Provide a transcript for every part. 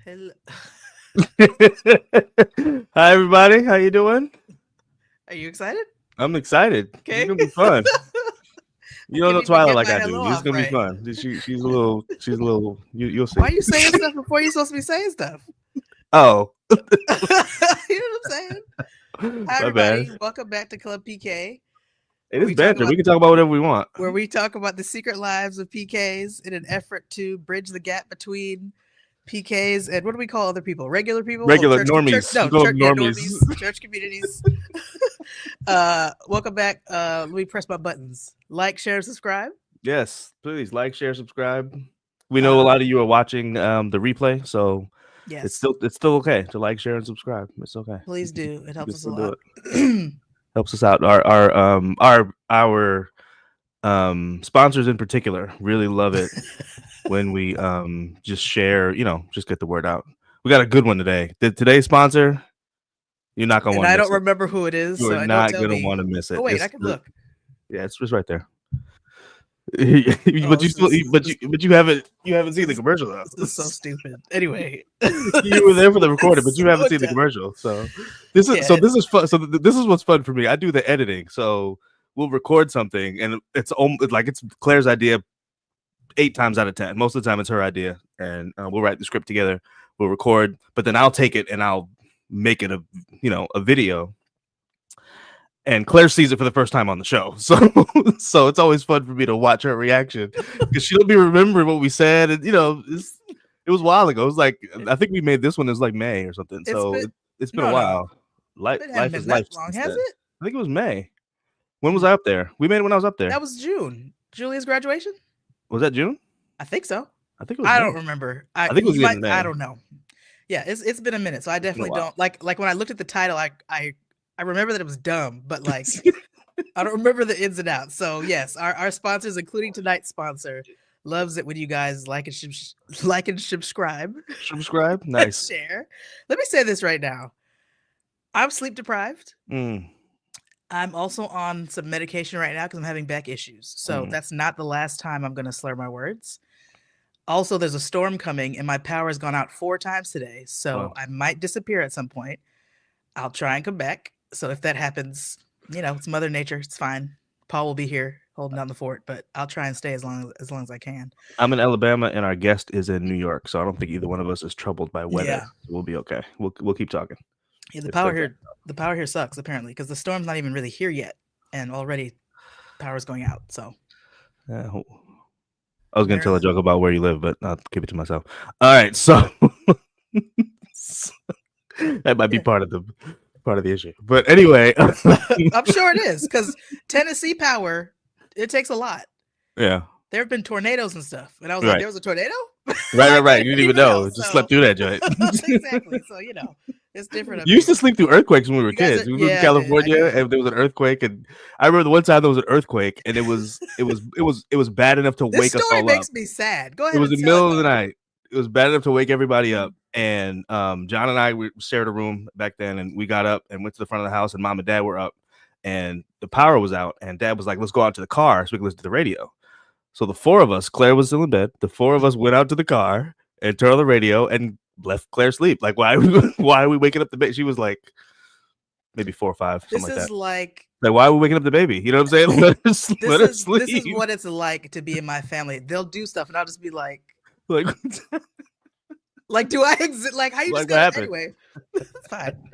Hello. Hi, everybody. How you doing? Are you excited? I'm excited. This is Okay. gonna be fun. I You don't can't know even Twyla get like my I hello do. This is off gonna be right. fun. She's a little. She's a little. You'll Why see. are you saying stuff before you're supposed to be saying stuff? Oh, You know what I'm saying? Hi, my bad. everybody. Welcome back to Club PK, It where is we talk banter. about We can talk about whatever we want. the secret lives of PKs in an effort to bridge the gap between PKs and what do we call other people? Regular people? Oh, Regular church. normies. We No, call them church. Yeah, normies. normies, church communities. Welcome back. Let me press my buttons. Like, share, subscribe. Yes, please like, share, subscribe. We know a Uh, lot of you are watching the replay, so yes, it's still okay to like, share, and subscribe. It's okay. please do. It You helps can us a still do lot. it. Helps us out. Our sponsors in particular really love it when we just share, just get the word out. We got a good one today. Today's sponsor, you're not gonna And want to I miss don't it. remember who it is, You are so don't not tell gonna me. want to miss Oh it. wait, I can look. It's just right there. Oh, but you still but you haven't seen the this, commercial though. this is so stupid. Anyway, You were there for the recording, but you haven't so seen the dumb. commercial. So Yeah, this is fun. So this is what's fun for me. I do the editing, so we'll record something, and it's like it's Claire's idea 8 times out of 10. Most of the time, it's her idea, and we'll write the script together. We'll record, but then I'll take it and I'll make it a video. And Claire sees it for the first time on the show, so it's always fun for me to watch her reaction because she'll be remembering what we said, and it was a while ago. It was like I think we made this one. It was like May or something, it's so been it's been a no. while. Life It hadn't life been is that life long, since has then. it? I think it was May. When was I up there? We made it when I was up there. That was June. Julia's graduation. Was that June? I think so. I think it was I May. don't remember. I think it was You the might. end of I May. don't know. Yeah, it's been a minute, so I It's been a definitely while. don't like when I looked at the title. I remember that it was dumb, but like I don't remember the ins and outs. So yes, our sponsors, including tonight's sponsor, loves it when you guys like and subscribe, Subscribe. Nice. share. Let me say this right now. I'm sleep deprived. Mm, I'm also on some medication right now because I'm having back issues. So mm. that's not the last time I'm going to slur my words. Also, there's a storm coming and my power has gone out 4 times today. So Wow. I might disappear at some point. I'll try and come back. So if that happens, it's Mother Nature. It's fine. Paul will be here holding down the fort, but I'll try and stay as long as I can. I'm in Alabama, and our guest is in New York, so I don't think either one of us is troubled by weather. Yeah. We'll be okay. We'll keep talking. Yeah, the It's power okay. here the power here sucks apparently because the storm's not even really here yet and already power's going out. So I was gonna tell a Maryland. joke about where you live, but I'll keep it to myself. All right, so that might be Yeah. part of the issue. But anyway, I'm sure it is because Tennessee power, it takes a lot. yeah, There have been tornadoes and stuff. And I was like, right, there was a tornado? right. I You didn't didn't even even know. know. Just So slept through that joint. exactly. So, it's different up You used here. to sleep through earthquakes when we were You guys kids. are, We moved to yeah, I did. California, and there was an earthquake, and I remember the one time there was an earthquake, and it was bad enough to This wake us story all up. makes me sad. Go It ahead was and the tell it middle of the though. night. It was bad enough to wake everybody up. And John and I we shared a room back then, and we got up and went to the front of the house, and Mom and Dad were up, and the power was out, and Dad was like, "Let's go out to the car so we can listen to the radio." So the four of us, Claire was still in bed. The four of us went out to the car and turned on the radio and left Claire sleep. Like, why are we waking up the baby? She was like maybe 4 or 5, something This like is that. like Like, why are we waking up the baby? You know what I'm saying? Let her sleep. this is what it's like to be in my family. They'll do stuff and I'll just be like, Like, do I exist? Like, how you like just what gonna happened? anyway? It's fine.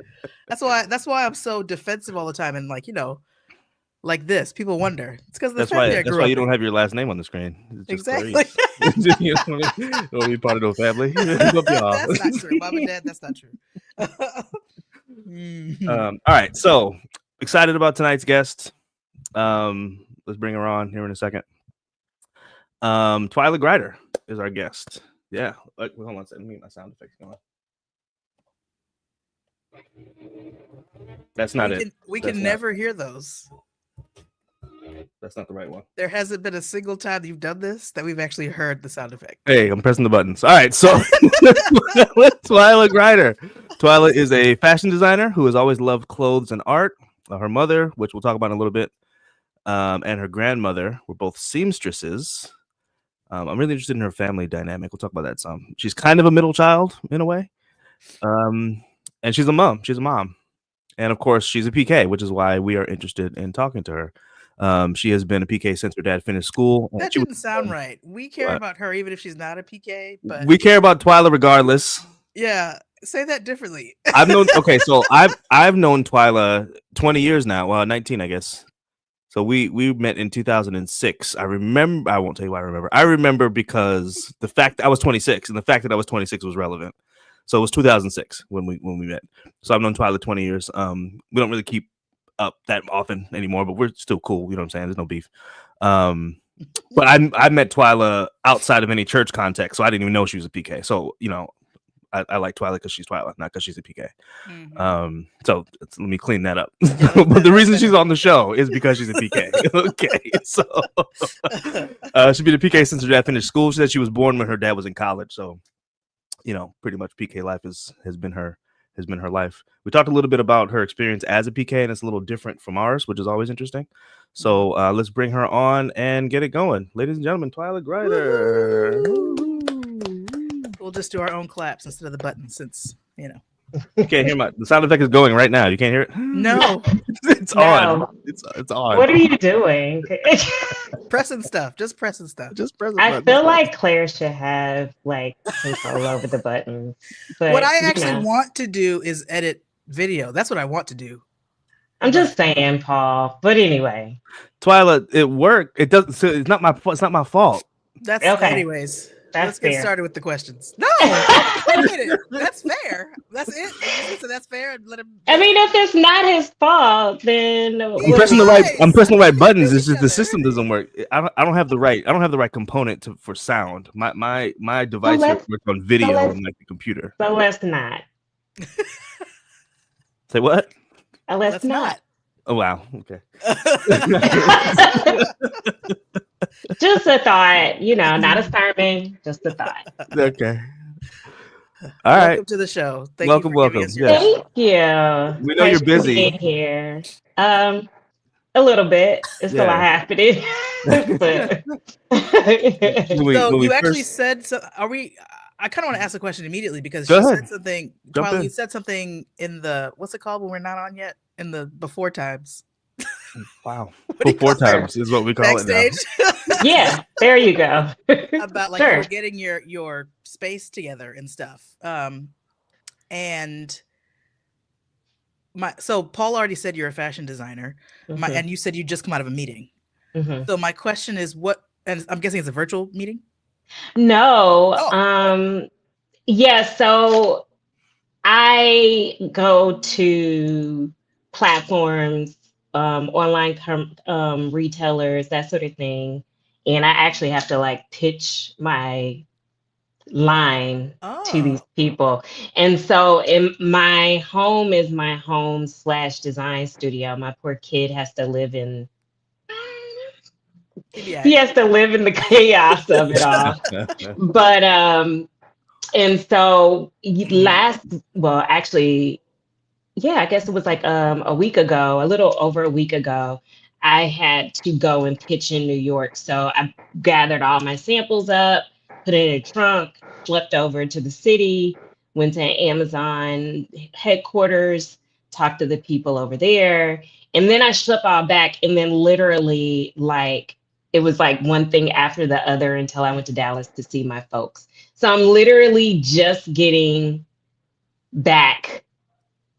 That's why I'm so defensive all the time and like this. People wonder. It's because of the family I That's grew why up you don't in. have your last name on the screen. It's just Exactly. Clarice. You don't want to be part of no family. Love y'all. That's not true. Mom and Dad, that's not true. Mhm. All right, so excited about tonight's guest. Let's bring her on here in a second. Twyla Grider is our guest. Yeah. Hold on a second. Let me get my sound effects going. That's not it. We That's can not- never hear those. That's not the right one. There hasn't been a single time you've done this that we've actually heard the sound effect. Hey, I'm pressing the buttons. All right, so Twyla Grider. Twyla is a fashion designer who has always loved clothes and art. Her mother, which we'll talk about in a little bit, and her grandmother were both seamstresses. I'm really interested in her family dynamic. We'll talk about that some. She's kind of a middle child in a way, um, and she's a mom. She's a mom, and of course, she's a PK, which is why we are interested in talking to her. She has been a PK since her dad finished school. And That she was, didn't sound right. We care uh, about her even if she's not a PK, but we care about Twyla regardless. yeah, say that differently. I've known. Okay, so I've known Twyla 20 years now. Well, 19, I guess. So we met in 2006. I remember. I won't tell you why I remember. I remember because the fact that I was 26 and the fact that I was 26 was relevant. So it was 2006 when we met. So I've known Twyla 20 years. We don't really keep up that often anymore, but we're still cool. You know what I'm saying? There's no beef. But I met Twyla outside of any church context, so I didn't even know she was a PK. So I like Twyla because she's Twyla, not because she's a PK. So let me clean that up. But the reason she's on the show is because she's a PK. Okay, so she's been a PK since her dad finished school. She said she was born when her dad was in college. So pretty much PK life has been her life. We talked a little bit about her experience as a PK, and it's a little different from ours, which is always interesting. So let's bring her on and get it going, ladies and gentlemen. Twyla Grider. We'll just do our own claps instead of the button, since you can't hear the sound effect is going right now. You can't hear it? No. It's on. It's on. What are you doing? Pressing stuff. Just pressing stuff. Just press I feel like Claire should have control over the buttons. But what I actually want to do is edit video. That's what I want to do. I'm just saying, Paul. But anyway. Twyla, it worked. It doesn't. So it's not my fault. That's okay. Anyways. Let's fair. get started with the questions. No, wait a minute. That's fair. That's it. So that's fair. Let him. I mean, if it's not his fault, then I'm pressing the right buttons. It's just the system doesn't work. I don't have the right component for sound. My device works on video and like the computer. So let's not. Say what? Let's not. Oh wow. Okay. Just a thought, not a sermon, just a thought. Okay. All right. Welcome to the show. Welcome. Thank you. We know you're busy here. A little bit. It's a lot happening. But so you actually said so. Are we? I kind of want to ask a question immediately because she said something. Twyla, you said something in the what's it called when we're not on yet? In the before times. Wow. Before times is what we call Backstage. it now. Yeah, there you go. About you're getting your space together and stuff. And so Paul already said you're a fashion designer. And you said you just come out of a meeting. So my question is and I'm guessing it's a virtual meeting? No. Yeah, so I go to platforms, online retailers, that sort of thing, and I actually have to pitch my line to these people. And so my home is my home / design studio. My poor kid has to live in he has to live in the chaos of it all. But and so I guess it was a week ago, a little over a week ago, I had to go and pitch in New York. So I gathered all my samples up, put it in a trunk, schlepped over to the city, went to Amazon headquarters, talked to the people over there. And then I schlepped all back. And then literally it was one thing after the other until I went to Dallas to see my folks. So I'm literally just getting back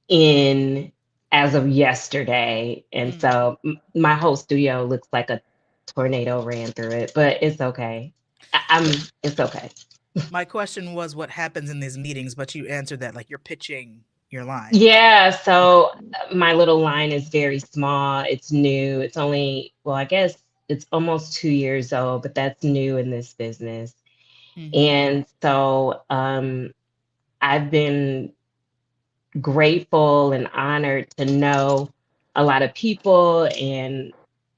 in as of yesterday. And so my whole studio looks like a tornado ran through it, but it's okay. It's okay. My question was what happens in these meetings, but you answered that you're pitching your line. Yeah, so my little line is very small. It's new. It's only, I guess it's almost 2 years old, but that's new in this business. And so I've been grateful and honored to know a lot of people and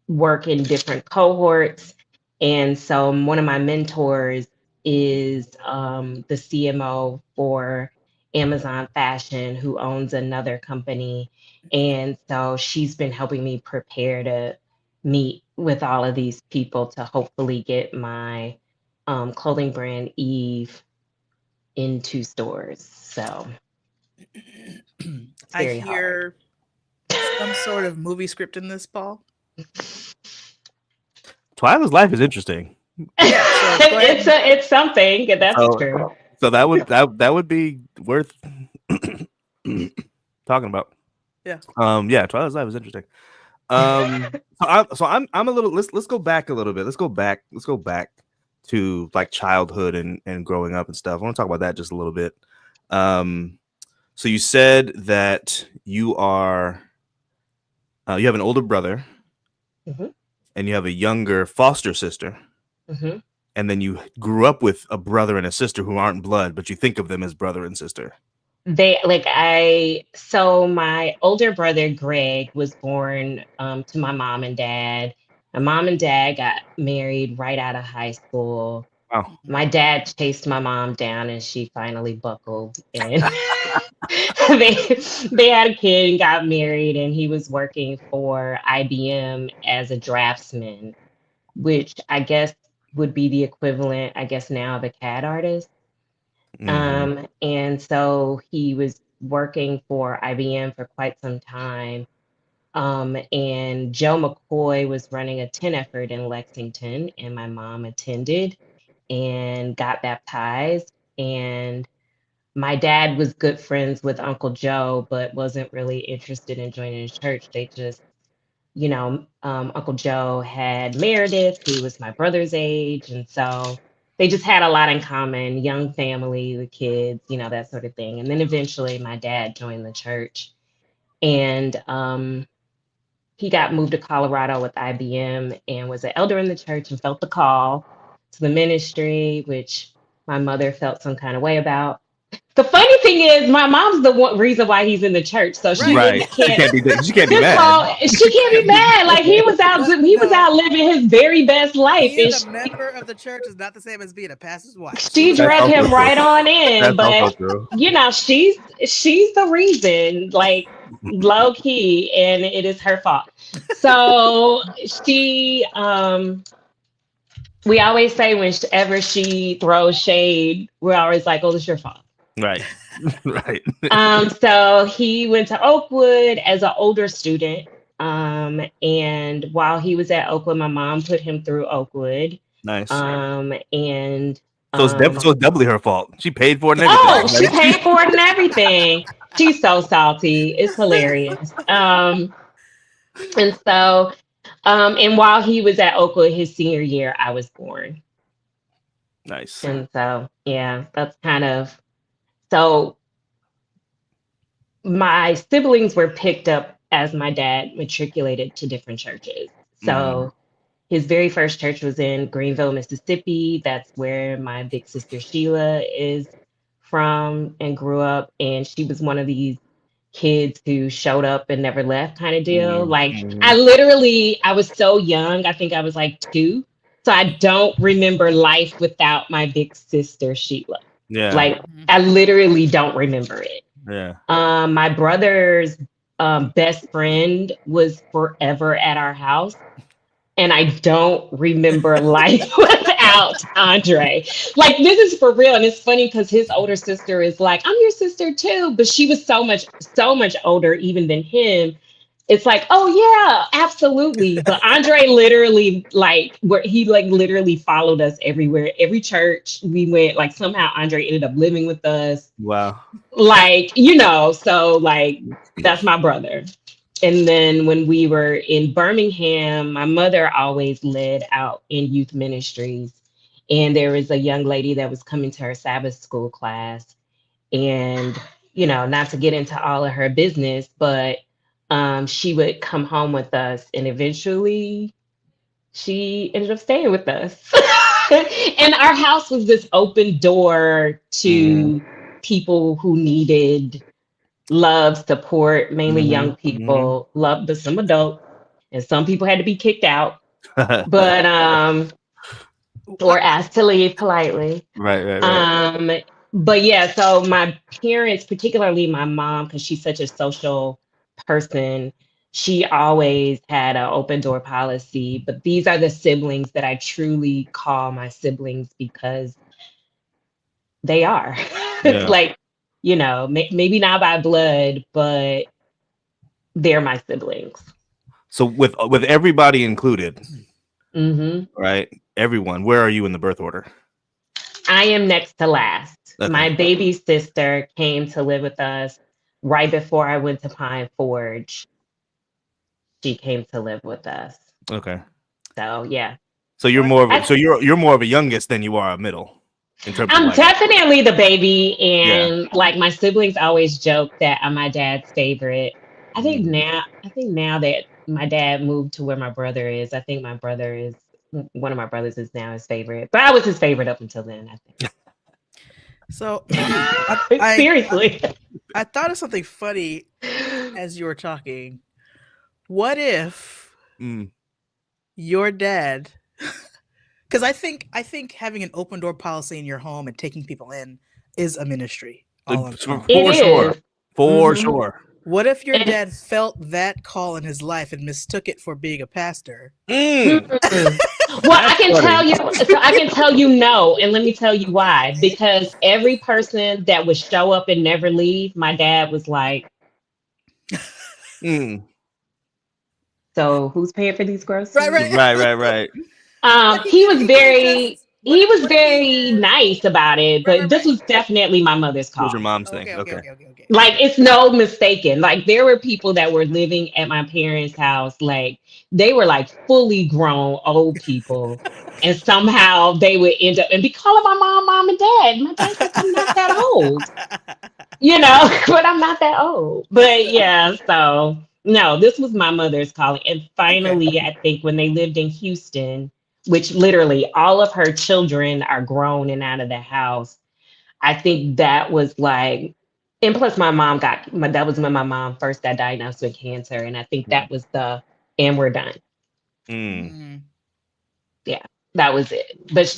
work in different cohorts. And so one of my mentors is the CMO for Amazon Fashion, who owns another company. And so she's been helping me prepare to meet with all of these people to hopefully get my clothing brand Eve into stores. So it's I very hard. hear some sort of movie script in this, Paul. Twyla's life is interesting. Yeah, so go ahead. It's something. That's So, true. so that would be worth talking about. Yeah. Yeah, Twyla's life is interesting. I'm a little. Let's go back a little bit. Let's go back to like childhood and growing up and stuff. I want to talk about that just a little bit. So you said that you have an older brother, Mhm. and you have a younger foster sister, Mhm. and then you grew up with a brother and a sister who aren't blood, but you think of them as brother and sister. So my older brother Greg was born to my mom and dad. My mom and dad got married right out of high school. Wow. My dad chased my mom down and she finally buckled, and they had a kid and got married, and he was working for IBM as a draftsman, which I guess would be the equivalent, I guess, now of a CAD artist. And so he was working for IBM for quite some time. And Joe McCoy was running a tent effort in Lexington, and my mom attended and got baptized. And my dad was good friends with Uncle Joe, but wasn't really interested in joining the church. They just, Uncle Joe had Meredith, who was my brother's age. And so they just had a lot in common, young family, the kids, that sort of thing. And then eventually my dad joined the church, and he got moved to Colorado with IBM and was an elder in the church and felt the call to the ministry, which my mother felt some kind of way about. The funny thing is, my mom's the one reason why he's in the church, so she really Right. She can't be mad. she can't be mad. Like he was out living his very best life, Being and a member of the church is not the same as being a pastor's wife. she dragged him right on in. That's also But true. she's the reason, like low key, and it is her fault. So we always say whenever she throws shade, we're always like, "Oh, it's your fault." Right. Right. So he went to Oakwood as an older student. And while he was at Oakwood, my mom put him through Oakwood. Nice. And So it's doubly her fault. She paid for it and everything. oh, she paid for it and everything. She's so salty. It's hilarious. And so, and while he was at Oakwood his senior year, I was born. Nice. And so, yeah, that's kind of so. My siblings were picked up as my dad matriculated to different churches. So his very first church was in Greenville, Mississippi. That's where my big sister Sheila is from and grew up. And she was one of these kids who showed up and never left kind of deal. Like I was so young. I think I was like 2. So I don't remember life without my big sister Sheila. Yeah. Like I literally don't remember it. Yeah. My brother's best friend was forever at our house, and I don't remember life without Andre. Like this is for real, and it's funny because his older sister is like, "I'm your sister too," but she was so much older even than him. It's like, oh yeah, absolutely. But Andre literally literally followed us everywhere, every church we went. Like somehow Andre ended up living with us. Wow. Like, so like that's my brother. And then when we were in Birmingham, my mother always led out in youth ministries. And there was a young lady that was coming to her Sabbath school class. And, not to get into all of her business, but she would come home with us, and eventually she ended up staying with us. And our house was this open door to people who needed love, support, mainly young people, love, but some adults, and some people had to be kicked out, but or asked to leave politely. Right. But yeah, so my parents, particularly my mom, because she's such a social person, she always had an open door policy. But these are the siblings that I truly call my siblings because they are. Yeah. Like, maybe not by blood, but they're my siblings. So with everybody included, Hmm. right? Everyone, where are you in the birth order? I am next to last. Okay. My baby sister came to live with us right before I went to Pine Forge. She came to live with us. Okay. So yeah. So you're more of a, you're more of a youngest than you are a middle in terms of I'm like. definitely the baby, and like my siblings always joke that I'm my dad's favorite. I think now that my dad moved to where my brother is, I think one of my brothers is now his favorite. But I was his favorite up until then, I think. So Seriously. I thought of something funny as you were talking. What if your dad, because I think having an open door policy in your home and taking people in is a ministry. For sure. For sure. What if your dad felt that call in his life and mistook it for being a pastor? Well, I can tell you no, and let me tell you why. Because every person that would show up and never leave, my dad was like, so who's paying for these groceries? Right. He was very nice about it, but this was definitely my mother's call. It was your mom's thing. Okay. Like, it's no mistaken. Like, there were people that were living at my parents' house, like they were like fully grown old people, and somehow they would end up and be calling my mom and dad. My dad's like, I'm not that old, but I'm not that old. But yeah, so no, this was my mother's calling. And finally, I think when they lived in Houston, which literally all of her children are grown and out of the house, I think that was like, and plus that was when my mom first got diagnosed with cancer. And I think that was and we're done. Yeah, that was it. But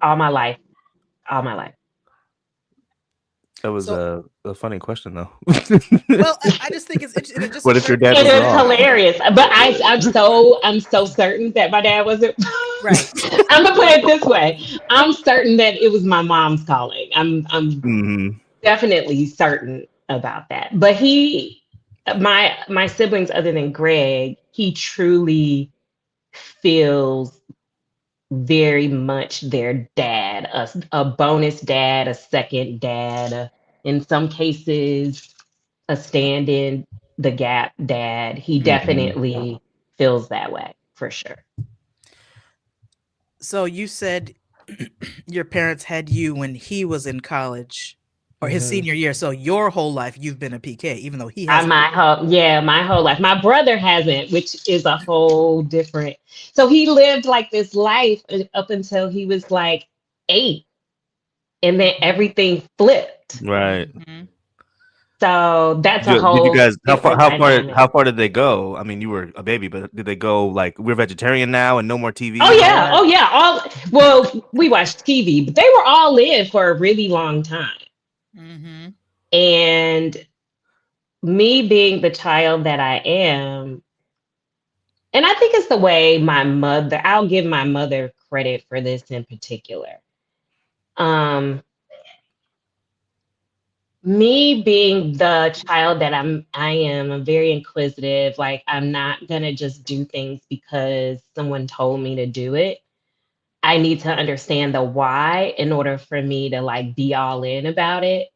all my life. That was a funny question, though. Well, I just think it's what if your dad was wrong? It is hilarious. But I'm so certain that my dad wasn't right. I'm gonna put it this way. I'm certain that it was my mom's calling. I'm definitely certain about that. But my siblings, other than Greg, he truly feels very much their dad, a bonus dad, a second dad, in some cases, a stand-in the gap dad. He definitely feels that way, for sure. So you said your parents had you when he was in college or his senior year. So your whole life you've been a PK, even though he hasn't. My whole life. My brother hasn't, which is a whole different. So he lived like this life up until he was like 8, and then everything flipped. Right. So that's a whole. Did you guys? How far did they go? I mean, you were a baby, but did they go like we're vegetarian now and no more TV? Oh yeah. We watched TV, but they were all in for a really long time. And me being the child that I am, and I think it's the way I'll give my mother credit for this in particular. Me being the child that I am, I'm very inquisitive. Like, I'm not gonna just do things because someone told me to do it. I need to understand the why in order for me to like be all in about it.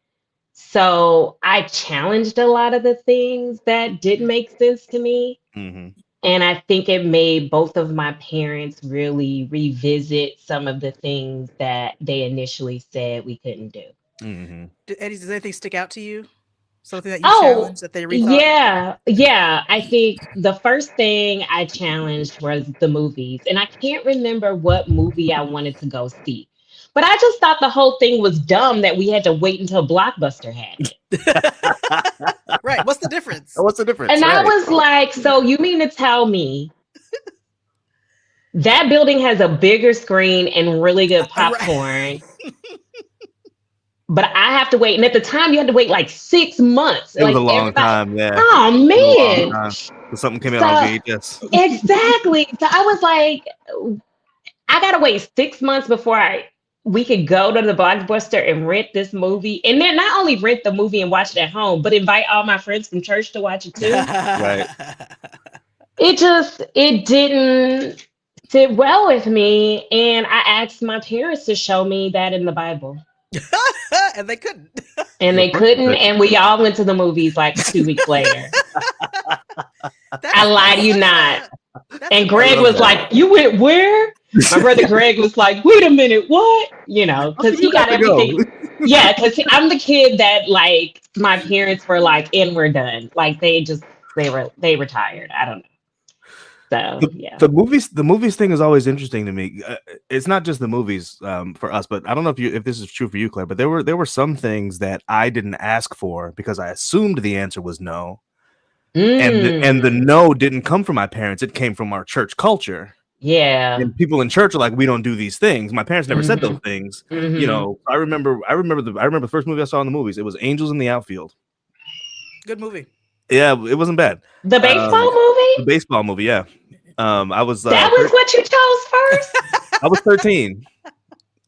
So I challenged a lot of the things that didn't make sense to me. And I think it made both of my parents really revisit some of the things that they initially said we couldn't do. Eddie, does anything stick out to you? Something that you challenged that they rethought? Yeah. I think the first thing I challenged was the movies. And I can't remember what movie I wanted to go see. But I just thought the whole thing was dumb that we had to wait until Blockbuster had it. Right. What's the difference? And I was like, so you mean to tell me that building has a bigger screen and really good popcorn, but I have to wait. And at the time, you had to wait like 6 months. It was a long time, yeah. Oh, man. So something came out on So VHS. exactly. So I was like, I gotta wait 6 months before we could go to the Blockbuster and rent this movie, and then not only rent the movie and watch it at home, but invite all my friends from church to watch it too. Right. It didn't sit well with me, and I asked my parents to show me that in the Bible, And they couldn't. and Of they course couldn't, not. and we all went to the movies like 2 weeks later. I lie to you not. And Greg love was that. like, "You went where?" My brother Greg was like, "Wait a minute, what?" You know, because he got everything. Yeah, because I'm the kid that like my parents were like, and we're done. Like they retired. I don't know. So yeah. The movies thing is always interesting to me. It's not just the movies for us, but I don't know if this is true for you, Claire. But there were some things that I didn't ask for because I assumed the answer was no. And the no didn't come from my parents. It came from our church culture. Yeah. And people in church are like, we don't do these things. My parents never said those things. Mhm. You know, I remember the first movie I saw in the movies. It was Angels in the Outfield. Good movie. Yeah, it wasn't bad. The baseball The movie? baseball movie, yeah. I was That was what you chose first? I was 13.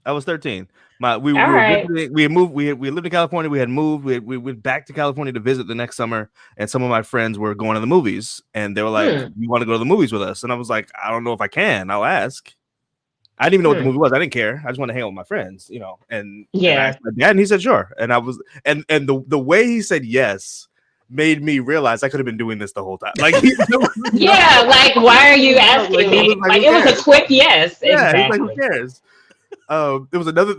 I was 13. We All were right. visiting, we had moved, we lived in California, we had moved, we went back to California to visit the next summer, and some of my friends were going to the movies, and they were like, "You want to go to the movies with us?" And I was like, "I don't know if I can. I'll ask." I didn't even know what the movie was. I didn't care. I just wanted to hang out with my friends, you know. And I asked my dad, and he said sure. And I was, and the way he said yes made me realize I could have been doing this the whole time. Like, yeah, like why are you asking me? Like it was a quick yes. Yeah, exactly. he's like, who cares? There was another.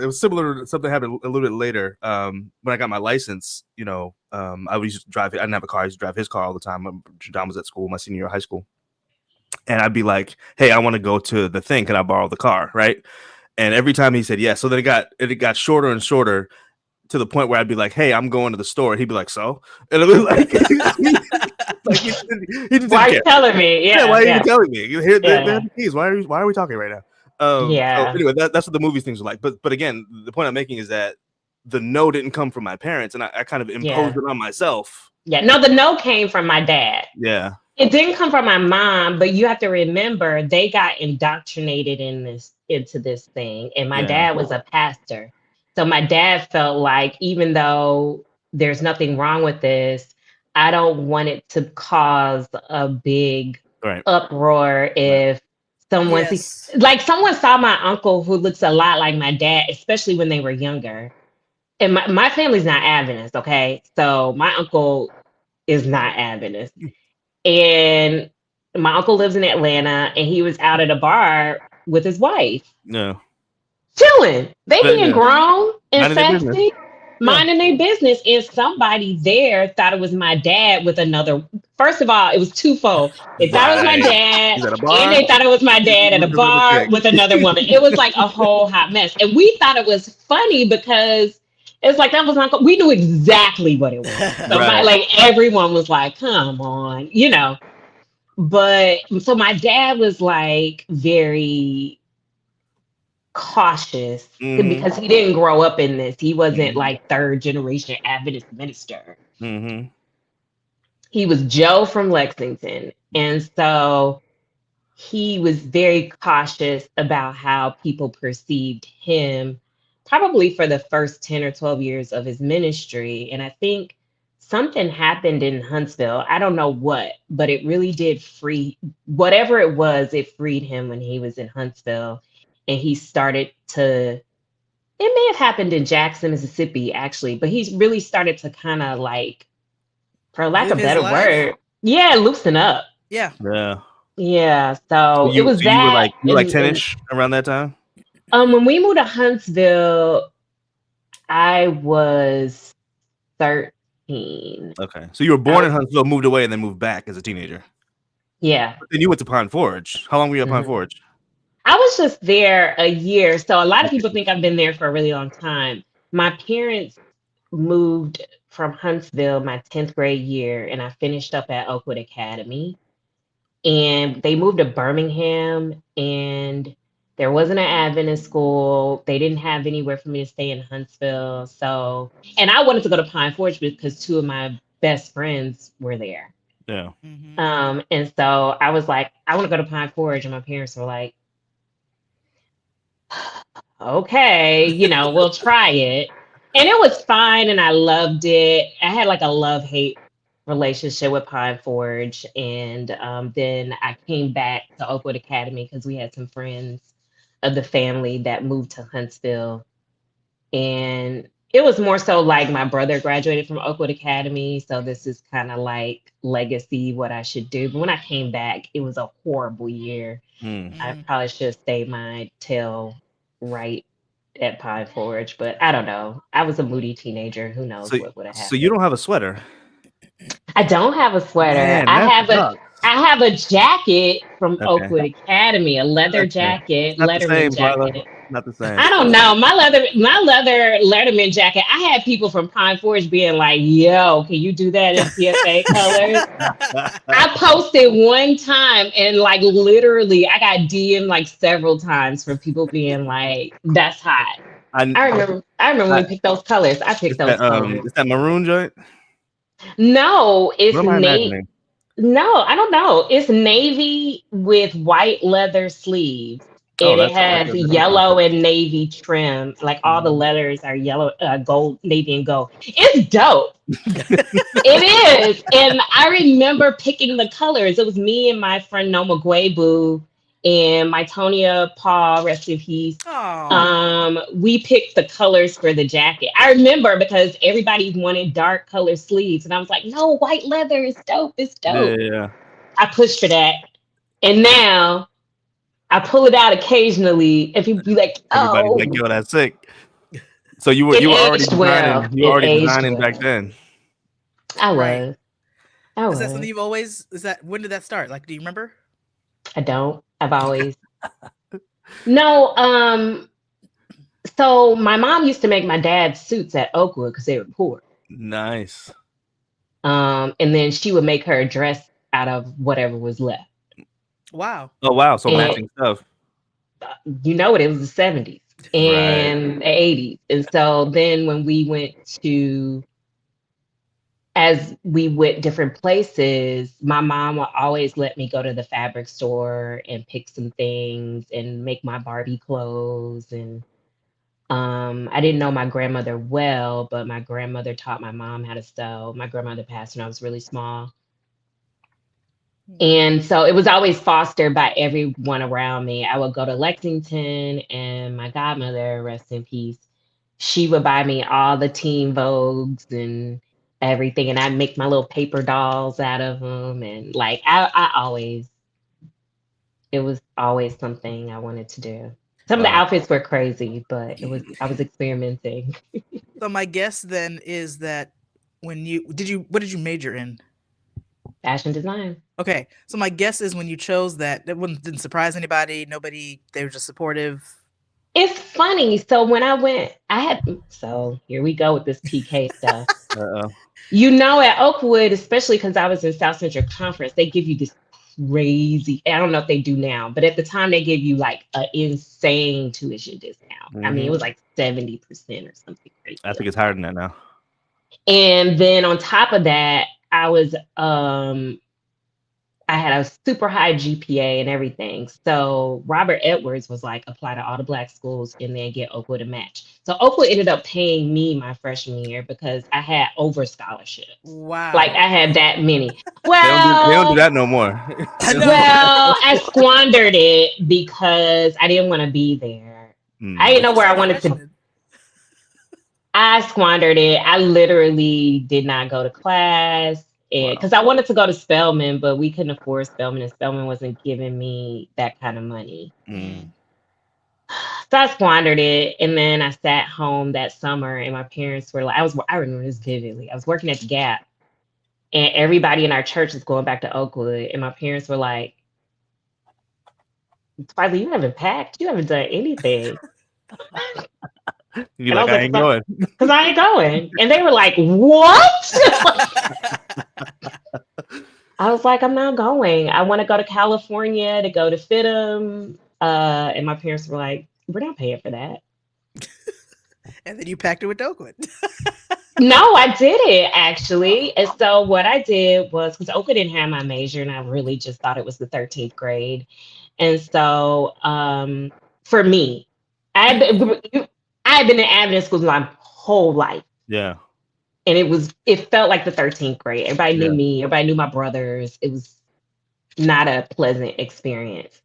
It was similar. Something happened a little bit later. When I got my license, you know, I used to drive. I didn't have a car. I used to drive his car all the time. John was at school, my senior year of high school, and I'd be like, "Hey, I want to go to the thing. Can I borrow the car?" Right? And every time he said yes. So then it got shorter and shorter to the point where I'd be like, "Hey, I'm going to the store." He'd be like, "So?" And I'd be like, like he just why are you care. telling me? Yeah, why are you telling me? Here, Yeah. they're the keys. Why are we talking right now? So anyway, that's what the movies things are like. But again, the point I'm making is that the no didn't come from my parents, and I kind of imposed it on myself. Yeah, no, the no came from my dad. Yeah. It didn't come from my mom, but you have to remember they got indoctrinated into this thing. And my dad was a pastor. So my dad felt like even though there's nothing wrong with this, I don't want it to cause a big uproar if someone sees, like someone saw my uncle who looks a lot like my dad, especially when they were younger. And my family's not Adventist, okay? So my uncle is not Adventist. And my uncle lives in Atlanta, and he was out at a bar with his wife. No. Chilling. They being grown and sassy, minding their business. And somebody there thought it was my dad with another. First of all, it was twofold. They thought it was my dad, and they thought it was my dad at a bar with another woman. It was like a whole hot mess. And we thought it was funny because it's like that was my uncle. We knew exactly what it was. So like everyone was like, come on, you know. But so my dad was like very cautious because he didn't grow up in this. He wasn't like third generation Adventist minister. He was Joe from Lexington. And so he was very cautious about how people perceived him, probably for the first 10 or 12 years of his ministry. And I think something happened in Huntsville. I don't know what, but it really did free whatever it was, it freed him when he was in Huntsville. And he started to, it may have happened in Jackson, Mississippi, actually, but he really started to kind of like, for lack of a better word, loosen up. Yeah. So it was that. You were like 10ish around that time? When we moved to Huntsville, I was 13. Okay. So you were born in Huntsville, moved away, and then moved back as a teenager. Yeah. But then you went to Pine Forge. How long were you at Pine Forge? I was just there a year. So a lot of people think I've been there for a really long time. My parents moved from Huntsville my 10th grade year, and I finished up at Oakwood Academy. And they moved to Birmingham, and there wasn't an Adventist school. They didn't have anywhere for me to stay in Huntsville. So, and I wanted to go to Pine Forge because two of my best friends were there. Yeah. And so I was like, I want to go to Pine Forge, and my parents were like, okay, we'll try it. And it was fine, and I loved it. I had like a love-hate relationship with Pine Forge, and then I came back to Oakwood Academy because we had some friends of the family that moved to Huntsville, and it was more so like my brother graduated from Oakwood Academy, so this is kind of like legacy, what I should do. But when I came back, it was a horrible year. I probably should have stayed my tail right at Pine Forge, but I don't know. I was a moody teenager. Who knows So, what would have so you happened? don't have a sweater? I don't have a sweater. Man, I that have sucks. I have a jacket from Okay. Oakwood Academy, a leather Okay. jacket, Not the same, Letterman Twyla. jacket. Not the same. I don't know. My leather Letterman jacket. I had people from Pine Forge being like, "Yo, can you do that in PFA colors?" I posted one time, and like literally, I got DM'd like several times from people being like, "That's hot." I remember when we picked those colors. I picked those colors. Is that maroon joint? No, it's What am I imagining? No, I don't know. It's navy with white leather sleeves. Oh, And it that's has yellow and navy trim. Like all the letters are yellow, gold, navy, and gold. It's dope. It is. And I remember picking the colors. It was me and my friend Noma Guebu and my Tonya Paul, rest in peace. We picked the colors for the jacket. I remember because everybody wanted dark color sleeves, and I was like, no, white leather is dope. It's dope. Yeah. I pushed for that. And now I pull it out occasionally, and people be like, Everybody's like, yo, that's sick. So you were already designing. You were already designing back then. I was. Is that something you've always? When did that start? Like, do you remember? I don't. I've always. No. So my mom used to make my dad's suits at Oakwood because they were poor. Nice. And then she would make her a dress out of whatever was left. Wow. Oh wow. So matching stuff. You know it was the 70s and the 80s. And so then when we went as we went different places, my mom would always let me go to the fabric store and pick some things and make my Barbie clothes. And I didn't know my grandmother well, but my grandmother taught my mom how to sew. My grandmother passed when I was really small. And so it was always fostered by everyone around me. I would go to Lexington, and my godmother, rest in peace, she would buy me all the Teen Vogues and everything. And I'd make my little paper dolls out of them. And like, it was always something I wanted to do. Some of the outfits were crazy, but I was experimenting. So my guess then is that what did you major in? Fashion design. Okay, so my guess is when you chose that didn't surprise anybody. They were just supportive. It's funny. So when I went, so here we go with this PK stuff. At Oakwood, especially because I was in South Central Conference, they give you this crazy, I don't know if they do now, but at the time they gave you like an insane tuition discount. I mean, it was like 70% or something crazy. I think it's higher than that now. And then on top of that, I had a super high GPA and everything. So Robert Edwards was like, apply to all the Black schools and then get Oakwood a match. So Oakwood ended up paying me my freshman year because I had over scholarships. Wow. Like I had that many. Well, they don't do that no more. Well, I squandered it because I didn't want to be there. I didn't know where I wanted to. I squandered it. I literally did not go to class. Because I wanted to go to Spelman, but we couldn't afford Spelman, and Spelman wasn't giving me that kind of money. So I squandered it, and then I sat home that summer, and my parents were like, I remember this vividly. I was working at the Gap, and everybody in our church was going back to Oakwood, and my parents were like, "Twyla, you haven't packed, you haven't done anything." You're like, I ain't going. Because I ain't going. And they were like, what? I was like, I'm not going. I want to go to California to go to FITM. And my parents were like, we're not paying for that. And then you packed it with Oakwood. No, I didn't actually. And so what I did was because Oka didn't have my major, and I really just thought it was the 13th grade. And so for me, I had been, I had been in Adventist school my whole life. Yeah. And it felt like the 13th grade. Everybody knew Yeah. me, everybody knew my brothers. It was not a pleasant experience.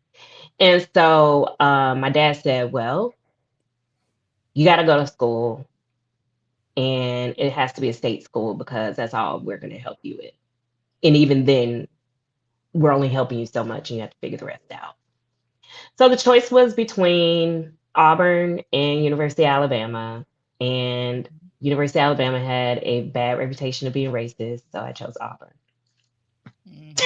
And so my dad said, well, you got to go to school, and it has to be a state school because that's all we're going to help you with. And even then, we're only helping you so much, and you have to figure the rest out. So the choice was between Auburn and University of Alabama. And University of Alabama had a bad reputation of being racist, so I chose Auburn. Mhm.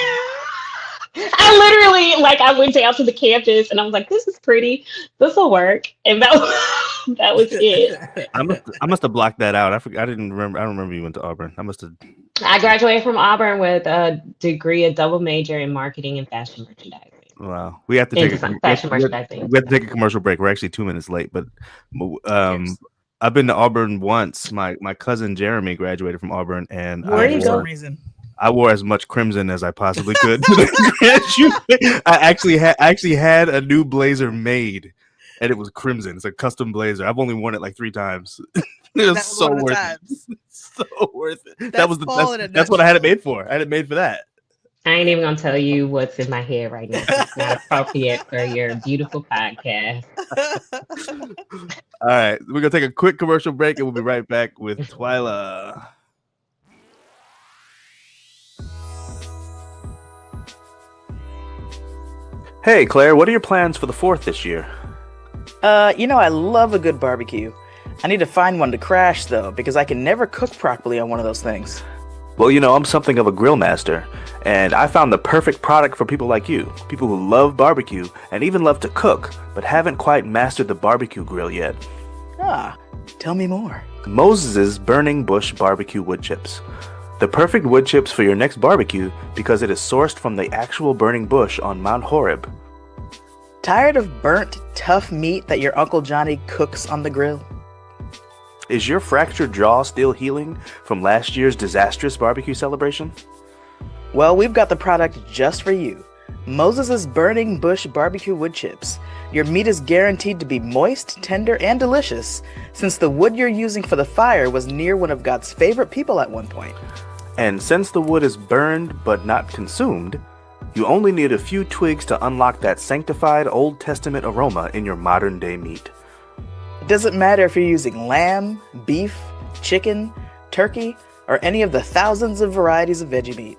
I literally, I went down to the campus and I was like, this is pretty. This will work. And that was it. I must have blocked that out. I forgot. I didn't remember. I don't remember you went to Auburn. I must have. I graduated from Auburn with a degree, a double major in marketing and fashion merchandising. Wow. We have to take fashion merchandising. We have to take a commercial break. We're actually 2 minutes late, but I've been to Auburn once. My cousin Jeremy graduated from Auburn, and Where you go? I wore as much crimson as I possibly could. I actually had a new blazer made, and it was crimson. It's a custom blazer. I've only worn it like 3 times. It was so worth it. So worth it. That's what I had it made for. I had it made for that. I ain't even gonna tell you what's in my head right now. It's not appropriate for your beautiful podcast. All right, we're gonna take a quick commercial break, and we'll be right back with Twyla. Hey, Claire, what are your plans for the 4th this year? I love a good barbecue. I need to find one to crash, though, because I can never cook properly on one of those things. Well, I'm something of a grill master, and I found the perfect product for people like you, people who love barbecue and even love to cook, but haven't quite mastered the barbecue grill yet. Ah, tell me more. Moses' Burning Bush Barbecue Wood Chips. The perfect wood chips for your next barbecue because it is sourced from the actual burning bush on Mount Horeb. Tired of burnt, tough meat that your Uncle Johnny cooks on the grill? Is your fractured jaw still healing from last year's disastrous barbecue celebration? Well, we've got the product just for you. Moses' Burning Bush Barbecue Wood Chips. Your meat is guaranteed to be moist, tender, and delicious, since the wood you're using for the fire was near one of God's favorite people at one point. And since the wood is burned but not consumed, you only need a few twigs to unlock that sanctified Old Testament aroma in your modern-day meat. It doesn't matter if you're using lamb, beef, chicken, turkey, or any of the thousands of varieties of veggie meat.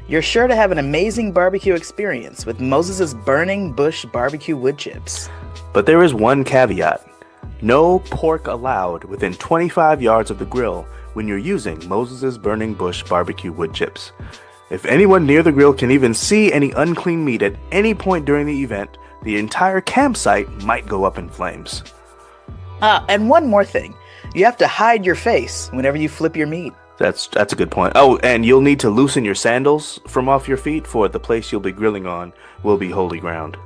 You're sure to have an amazing barbecue experience with Moses' Burning Bush Barbecue Wood Chips. But there is one caveat. No pork allowed within 25 yards of the grill when you're using Moses' Burning Bush Barbecue Wood Chips. If anyone near the grill can even see any unclean meat at any point during the event, the entire campsite might go up in flames. And one more thing. You have to hide your face whenever you flip your meat. That's a good point. Oh, and you'll need to loosen your sandals from off your feet, for the place you'll be grilling on will be holy ground.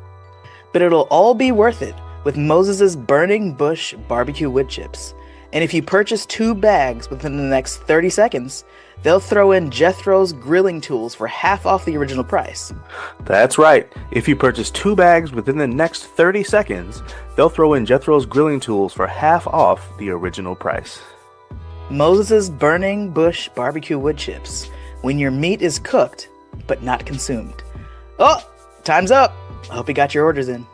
But it'll all be worth it with Moses' Burning Bush Barbecue Wood Chips. And if you purchase 2 bags within the next 30 seconds, they'll throw in Jethro's grilling tools for half off the original price. That's right. If you purchase 2 bags within the next 30 seconds, they'll throw in Jethro's grilling tools for half off the original price. Moses' Burning Bush Barbecue Wood Chips. When your meat is cooked, but not consumed. Oh, time's up. I hope you got your orders in.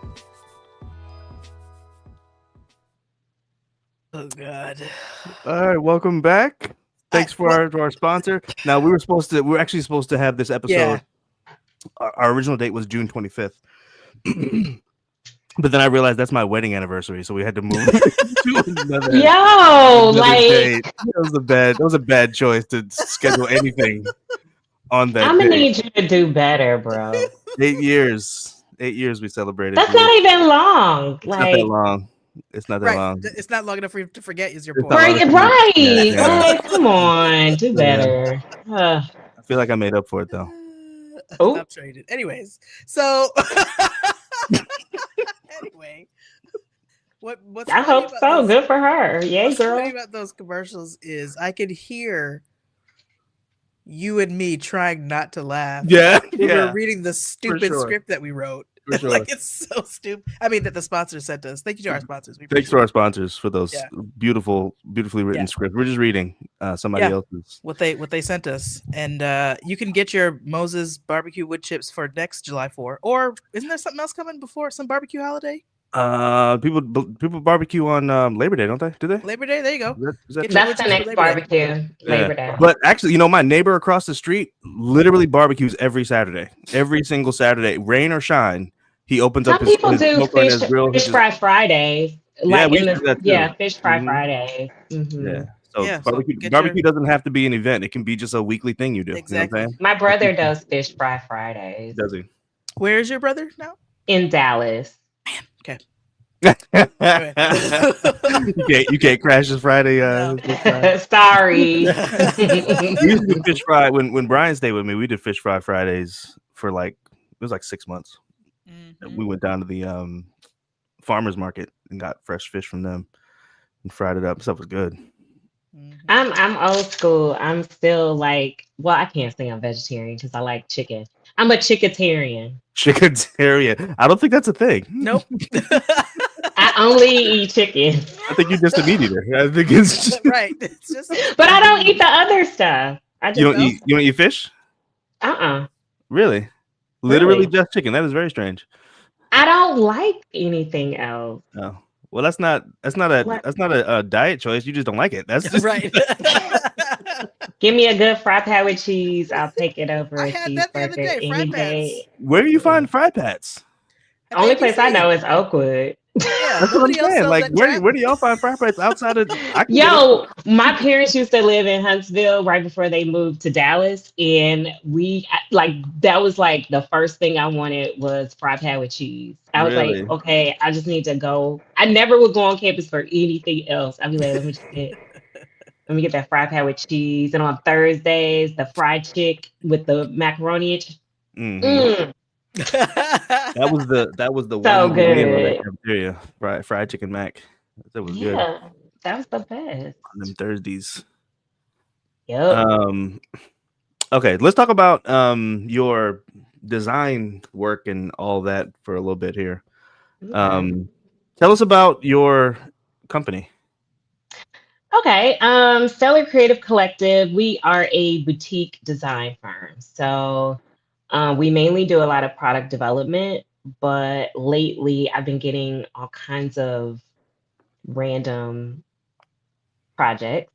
Oh, God. All right, welcome back. Thanks for our sponsor. Now, we're actually supposed to have this episode. Yeah. Our original date was June 25th. But then I realized that's my wedding anniversary, so we had to move to another date. That was a bad choice to schedule anything on that. I'm gonna need you to do better, bro. 8 years. 8 years we celebrated. That's not even long. It's not that long. It's not that long. It's not long enough for you to forget, is your point. Right. Yeah. Like, come on, do better. I feel like I made up for it, though. Oh. Stop traded. Anyways, so... Anyway, What's I funny hope about so. those, Good for her. Yay, what's funny girl. about those commercials is I could hear you and me trying not to laugh Yeah, when we were yeah, reading the stupid sure. script that we wrote. for sure. Like, it's so stupid. I mean, that the sponsor sent us. Thank you to our sponsors. We Thanks appreciate to our it. sponsors for those Yeah. beautifully written Yeah. scripts. We're just reading somebody Yeah. else's. What they sent us, and you can get your Moses barbecue wood chips for next July 4. Or isn't there something else coming before some barbecue holiday? People barbecue on Labor Day, don't they? Do they? Labor Day. There you go. Is that Get true? your wood That's the chips for next Labor Day. barbecue, Labor Day. But actually, my neighbor across the street literally barbecues every Saturday, every single Saturday, rain or shine. He opens up Some his people do smoker and fish his grill. He fish just, fry Fridays. yeah, Like we in used to do the that too. fish fry Mhm. Fridays. Yeah. So Yeah, so get barbecue doesn't have to be an event. It can be just a weekly thing you do. Exactly. You know what My brother does fish fry Fridays I'm saying? Where's your brother now? in Dallas. Does he? You can't crash this Friday. No. This Friday. Sorry. We used to do fish fry when Brian stayed with me. We did fish fry Fridays for it was 6 months. Mhm. We went down to the farmers market and got fresh fish from them and fried it up. Stuff was good. Mhm. I'm old school. I'm still like, well, I can't say I'm vegetarian because I like chicken. I'm a chicketarian. Chicketarian. I don't think that's a thing. Nope. I only eat chicken, I think you're just a meat eater. I think it's just, Right. It's just but I don't eat the other stuff. I you just don't eat fish? Really? Literally Really? just chicken. That is very strange. I don't like anything else. Oh. Well, that's not a diet choice. You just don't like it. That's just, right. Give me a good fry pan with cheese. I'll take it over I a had that the other cheeseburger day, fry any pans. day. Where do you find fry pats? At Only the place I ABC. know is Oakwood. Yeah, That's what I'm nobody else saying. sells Like, that where crap. do y'all find fry pats outside of? I can get it. Yo, my parents used to live in Huntsville right before they moved to Dallas, and that was like the first thing I wanted was fry pan with cheese. I was Really? like, okay, I just need to go. I never would go on campus for anything else. I'd be like, let me get that fry pan with cheese, and on Thursdays the fried chick with the macaroni. Mhm. Mm, That was the so one meal of that good. cafeteria. Fried chicken mac. That was good Yeah, that was the best. on them Thursdays. Yep. Okay, let's talk about your design work and all that for a little bit here. Okay. Tell us about your company. Okay, Stellar Creative Collective, we are a boutique design firm. So we mainly do a lot of product development, but lately I've been getting all kinds of random projects.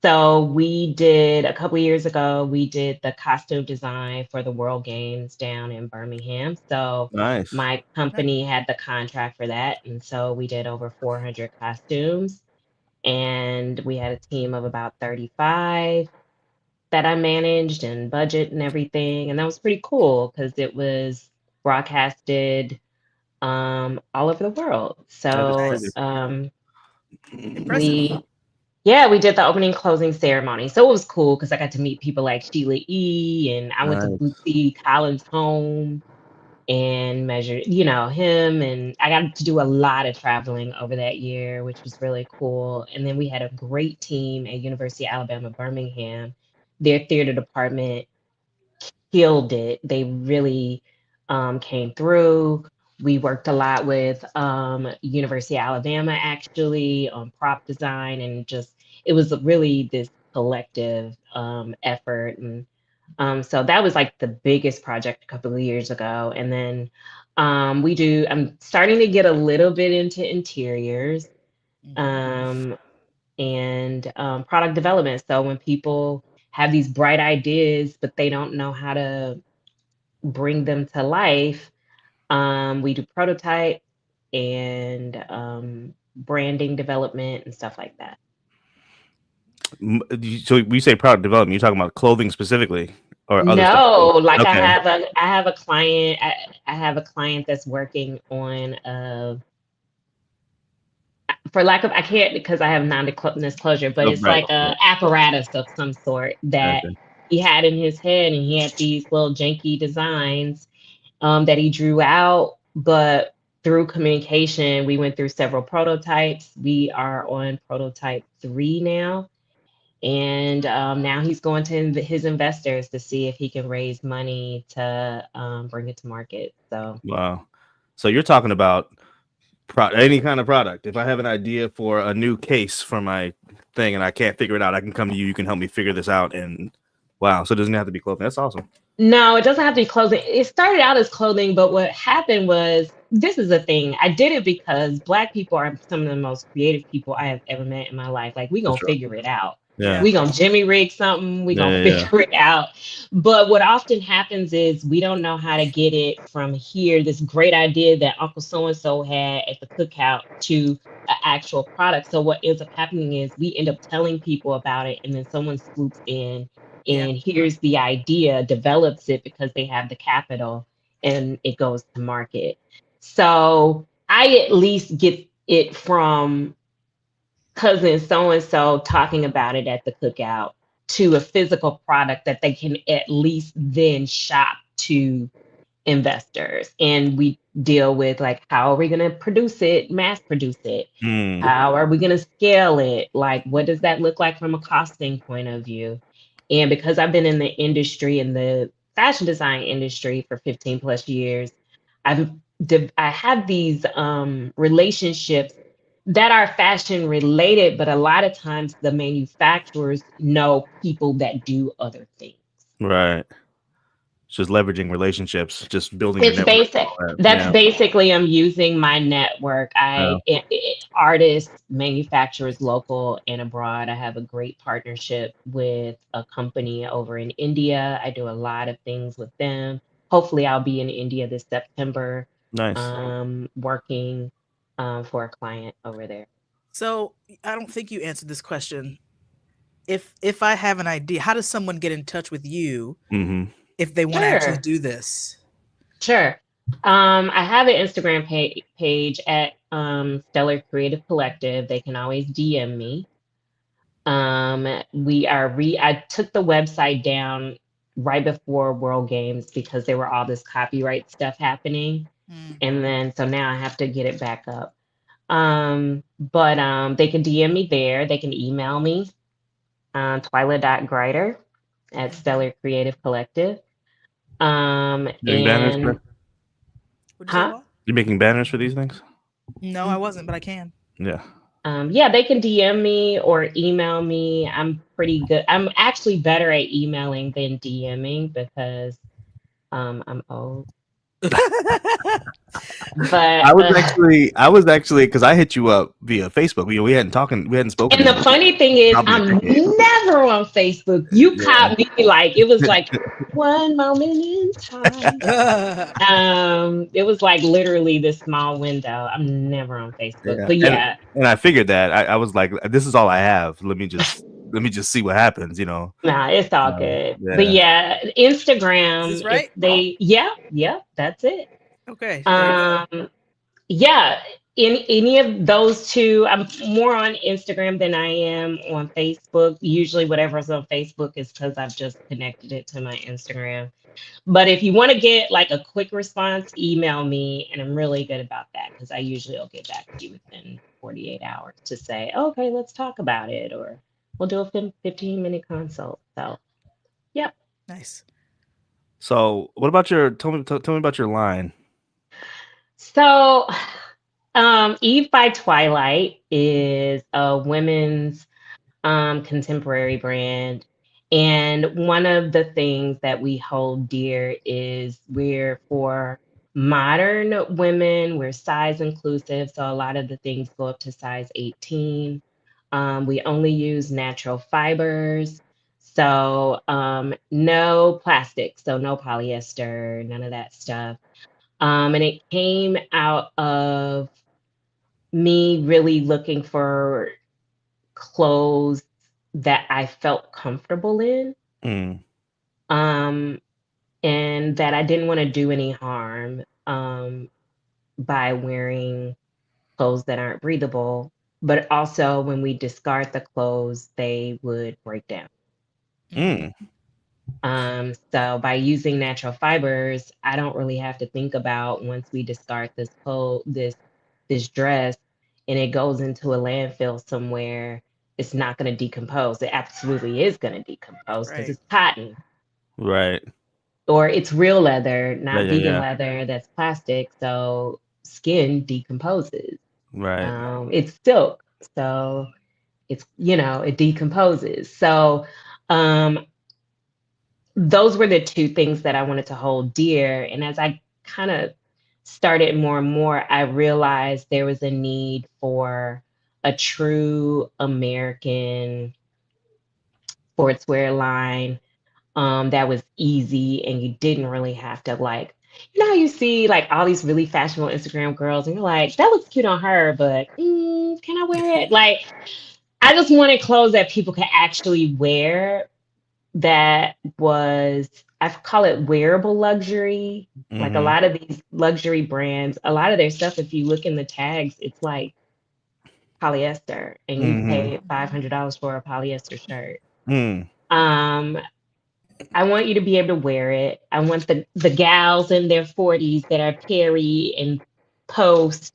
So a couple years ago, we did the costume design for the World Games down in Birmingham. So Nice. my company had the contract for that. And so we did over 400 costumes. And we had a team of about 35 that I managed and budget and everything. And that was pretty cool because it was broadcasted all over the world. So crazy. Impressive. we did the opening closing ceremony. So it was cool because I got to meet people like Sheila E. and I went to Nice. see Colin's home and measured, him. And I got to do a lot of traveling over that year, which was really cool. And then we had a great team at University of Alabama, Birmingham. Their theater department killed it. They really came through. We worked a lot with University of Alabama actually on prop design, and just it was really this collective effort. And so that was like the biggest project a couple of years ago. And then I'm starting to get a little bit into interiors and product development. So when people have these bright ideas, but they don't know how to bring them to life, we do prototype and branding development and stuff like that. So we say product development. You're talking about clothing specifically, or other stuff? No, like Okay. I have a client. I have a client that's working on for lack of I can't because I have non-disclosure, but it's Right. like a apparatus of some sort that Okay. he had in his head, and he had these little janky designs that he drew out, but through communication, we went through several prototypes. We are on prototype 3 now. And now he's going to his investors to see if he can raise money to bring it to market. So, wow. So you're talking about any kind of product. If I have an idea for a new case for my thing and I can't figure it out, I can come to you. You can help me figure this out. And wow, so it doesn't have to be clothing. That's awesome. no, it doesn't have to be clothing. It started out as clothing, but what happened was, this is the thing. I did it because Black people are some of the most creative people I have ever met in my life. Like, we For gonna sure. figure it out. Yeah. We gonna Jimmy rig something. We gonna Yeah. figure it out. But what often happens is we don't know how to get it from here, this great idea that Uncle so and so had at the cookout, to an actual product. So what ends up happening is we end up telling people about it, and then someone swoops in Yeah. and here's the idea, develops it because they have the capital, and it goes to market. So I at least get it from cousin so and so talking about it at the cookout to a physical product that they can at least then shop to investors. And we deal with, like, how are we going to produce it, mass produce it? How are we going to scale it? Like, what does that look like from a costing point of view? And because I've been in the industry, in the fashion design industry for 15 plus years, I have these relationships that are fashion related, but a lot of times the manufacturers know people that do other things. Right. It's just leveraging relationships, just building your It's network. basic. That's basically, I'm using my network. Artists, manufacturers, local and abroad. I have a great partnership with a company over in India. I do a lot of things with them. Hopefully, I'll be in India this September, Nice. working for a client over there. So I don't think you answered this question. If I have an idea, how does someone get in touch with you if they want to actually Sure. do this? Sure. I have an Instagram page at Stellar Creative Collective. They can always DM me. I took the website down right before World Games because there were all this copyright stuff happening. And then so now I have to get it back up. But they can DM me there. They can email me, Twyla.Grider at Stellar Creative Collective. Doing banners, And What'd you say, huh? Paul? You're making banners for these things? No, I wasn't, but I can. Yeah. Yeah, they can DM me or email me. I'm pretty good. I'm actually better at emailing than DMing because I'm old. But I was actually because I hit you up via Facebook. We hadn't spoken. And the funny thing is, Probably a I'm decade. never on Facebook. You caught me, like, it was like one moment in time. It was like literally this small window. I'm never on Facebook. Yeah. But yeah. And I figured that I was like, this is all I have. Let me just see what happens, Nah, it's all good. Yeah. But yeah, Instagram. Is this right? Yeah, that's it. Okay. There you go. Yeah, in any of those two, I'm more on Instagram than I am on Facebook. Usually whatever's on Facebook is because I've just connected it to my Instagram. But if you want to get like a quick response, email me, and I'm really good about that because I usually will get back to you within 48 hours to say, okay, let's talk about it, or we'll do a 15-minute consult. So, yep. Nice. So what about tell me about your line? So, Eve by Twilight is a women's contemporary brand. And one of the things that we hold dear is we're for modern women, we're size inclusive. So a lot of the things go up to size 18. We only use natural fibers. So no plastic, so no polyester, none of that stuff. And it came out of me really looking for clothes that I felt comfortable in, and that I didn't want to do any harm by wearing clothes that aren't breathable. But also, when we discard the clothes, they would break down. So by using natural fibers, I don't really have to think about once we discard this dress and it goes into a landfill somewhere, it's not going to decompose. It absolutely is going to decompose because Right. it's cotton Right. or it's real leather, not Yeah. vegan leather that's plastic. So skin decomposes. Right. It's silk, so it's it decomposes. So those were the two things that I wanted to hold dear. And as I kind of started more and more, I realized there was a need for a true American sportswear line that was easy and you didn't really have to like, how you see like all these really fashionable Instagram girls and you're like, that looks cute on her, but can I wear it? Like, I just wanted clothes that people could actually wear that was, I call it wearable luxury. Like a lot of these luxury brands, a lot of their stuff, if you look in the tags, it's like polyester and you pay $500 for a polyester shirt. I want you to be able to wear it. I want the gals in their 40s that are peri and post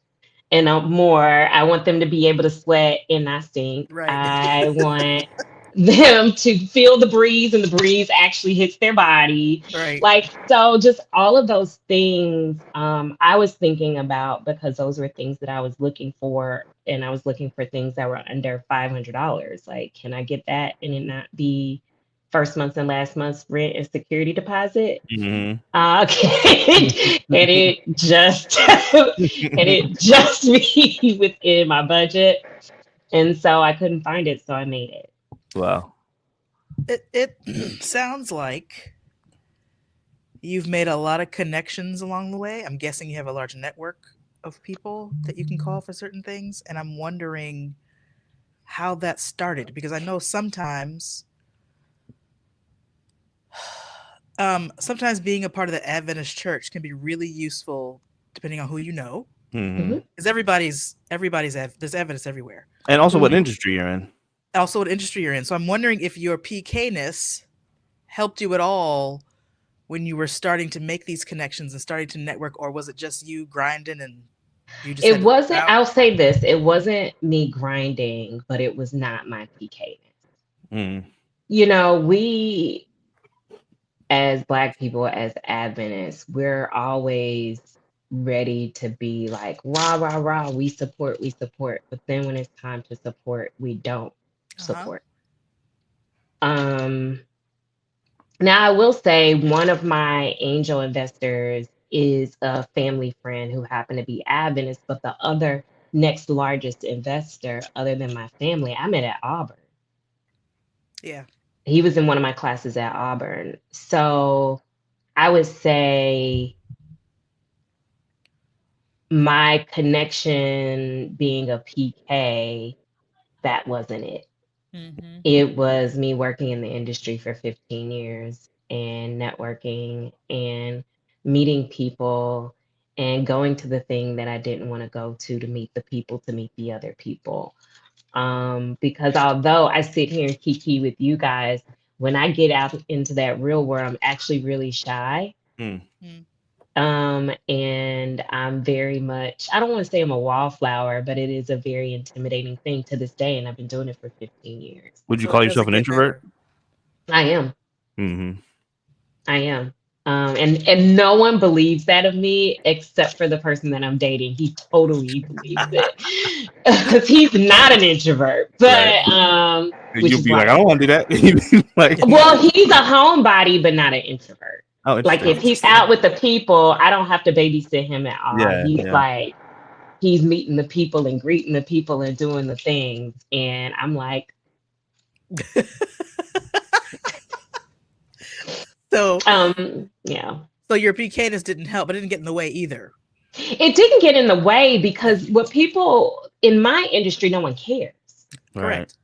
and more. I want them to be able to sweat and not stink. Right. I want them to feel the breeze and the breeze actually hits their body. Right. Like, so just all of those things I was thinking about because those were things that I was looking for. And I was looking for things that were under $500. Like, can I get that and it not be first month's and last month's rent and security deposit? Okay. and it just be within my budget. And so I couldn't find it, so I made it. Wow. It sounds like you've made a lot of connections along the way. I'm guessing you have a large network of people that you can call for certain things. And I'm wondering how that started, because I know sometimes being a part of the Adventist church can be really useful depending on who you know. Because there's Adventists everywhere. And also what industry you're in. So I'm wondering if your PK-ness helped you at all when you were starting to make these connections and starting to network, or was it just you grinding and you just it wasn't, I'll say this, it wasn't me grinding, but it was not my PK-ness. We as Black people, as Adventists, we're always ready to be like, rah, rah, rah, we support. But then when it's time to support, we don't support. Now, I will say one of my angel investors is a family friend who happened to be Adventist, but the other next largest investor, other than my family, I met at Auburn. Yeah. He was in one of my classes at Auburn. So I would say my connection being a PK, that wasn't it. It was me working in the industry for 15 years and networking and meeting people and going to the thing that I didn't want to go to meet the people, to meet the other people. Because although I sit here and kiki with you guys, when I get out into that real world, I'm actually really shy. And I'm very much, I don't want to say I'm a wallflower, but it is a very intimidating thing to this day. And I've been doing it for 15 years. Would you call yourself an introvert? I am. I am. And no one believes that of me except for the person that I'm dating. He totally believes it because he's not an introvert. But you'll be like, I don't want to do that. Like, well, he's a homebody, but not an introvert. Oh, like if he's out with the people, I don't have to babysit him at all. He's like, he's meeting the people and greeting the people and doing the things, and I'm like. So yeah. So your PK-ness didn't help, but it didn't get in the way either. It didn't get in the way because what people in my industry, no one cares. Correct.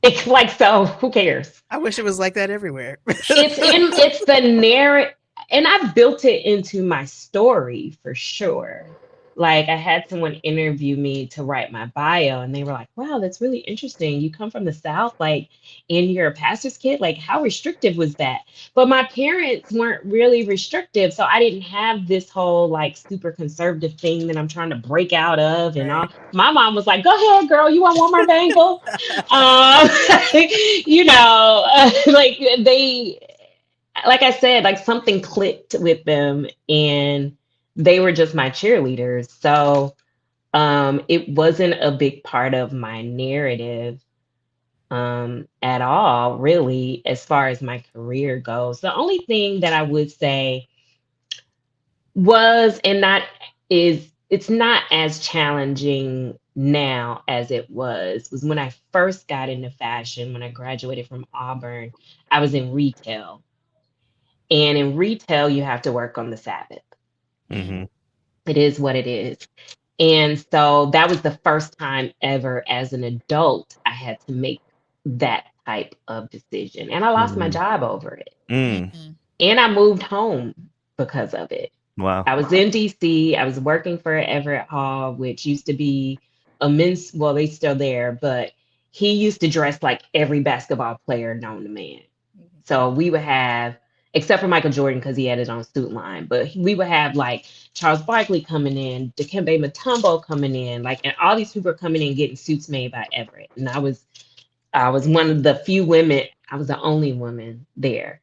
It's like, so who cares? I wish it was like that everywhere. It's the narrative, and I've built it into my story for sure. Like I had someone interview me to write my bio, and they were like, "Wow, that's really interesting. You come from the South, like, and you're a pastor's kid. Like, how restrictive was that?" But my parents weren't really restrictive, so I didn't have this whole like super conservative thing that I'm trying to break out of. And all. Right. My mom was like, "Go ahead, girl. You want one more bangle?" um, you know, like they, like I said, like something clicked with them, and they were just my cheerleaders. So it wasn't a big part of my narrative at all, really, as far as my career goes. The only thing that I would say was, and not is, it's not as challenging now as it was when I first got into fashion, when I graduated from Auburn. I was in retail. And in retail, you have to work on the Sabbath. Mm-hmm. It is what it is. And so that was the first time ever as an adult I had to make that type of decision. And I lost my job over it. Mhm. And I moved home because of it. Wow. I was in DC. I was working for Everett Hall, which used to be a men's, well, they still there, but he used to dress like every basketball player known to man. So we would have, except for Michael Jordan because he had his own suit line, but we would have like Charles Barkley coming in, Dikembe Mutombo coming in, like, and all these people are coming in getting suits made by Everett. And I was one of the few women, I was the only woman there.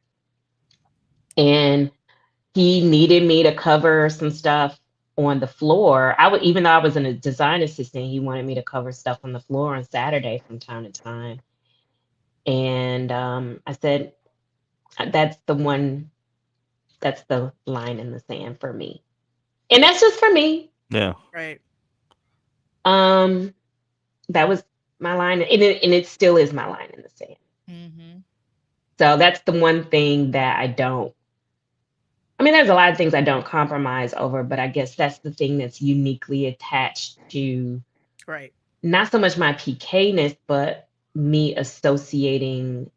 And he needed me to cover some stuff on the floor. Even though I was a design assistant, he wanted me to cover stuff on the floor on Saturday from time to time. And I said, that's the line in the sand for me. And that's just for me. Yeah. Right. That was my line, and it still is my line in the sand. Mm-hmm. So that's the one thing that I don't. I mean, there's a lot of things I don't compromise over, but I guess that's the thing that's uniquely attached to Right. not so much my PK-ness, but me associating.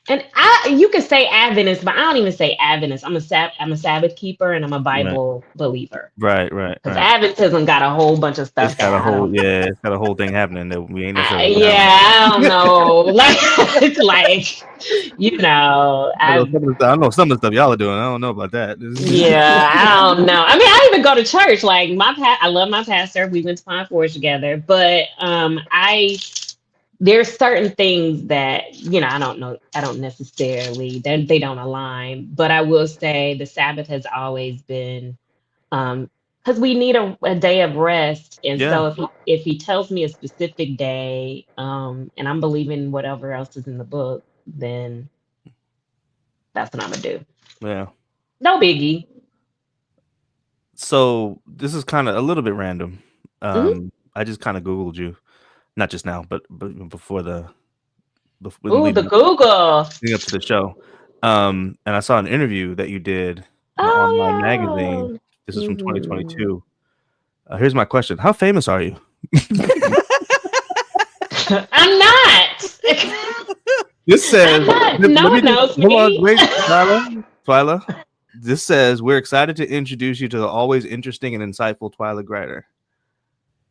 And you could say Adventist, but I don't even say Adventist. I'm a Sabbath keeper, and I'm a Bible believer. Right. Because Adventism got a whole bunch of stuff. It's got a whole thing happening that we ain't necessarily. I don't know. like, you know, I know some of the stuff y'all are doing. I don't know about that. Yeah, I don't know. I mean, I even go to church. Like I love my pastor. We went to Pine Forge together, but there's certain things that, you know, I don't know. I don't necessarily, they don't align. But I will say the Sabbath has always been, because we need a day of rest. And so if he tells me a specific day, and I'm believing whatever else is in the book, then that's what I'm gonna do. Yeah. No biggie. So this is kind of a little bit random. I just kind of Googled you, not just now, but before the Google leading up to the show. And I saw an interview that you did in an online magazine. This is from 2022. Here's my question: how famous are you? I'm not. This says no one knows me. Hold on, wait, Twyla. This says we're excited to introduce you to the always interesting and insightful Twyla Grider.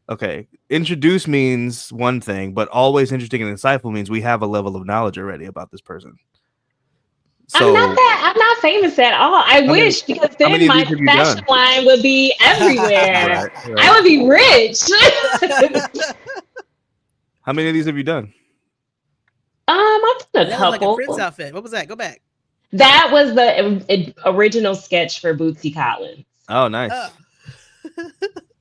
Okay, introduce means one thing, but always interesting and insightful means we have a level of knowledge already about this person. So, I'm not famous at all. I wish, because then my fashion line would be everywhere. Right. I would be rich. How many of these have you done? I've done a couple. Like a Prince outfit. What was that? Go back. That was the original sketch for Bootsy Collins. Oh, nice.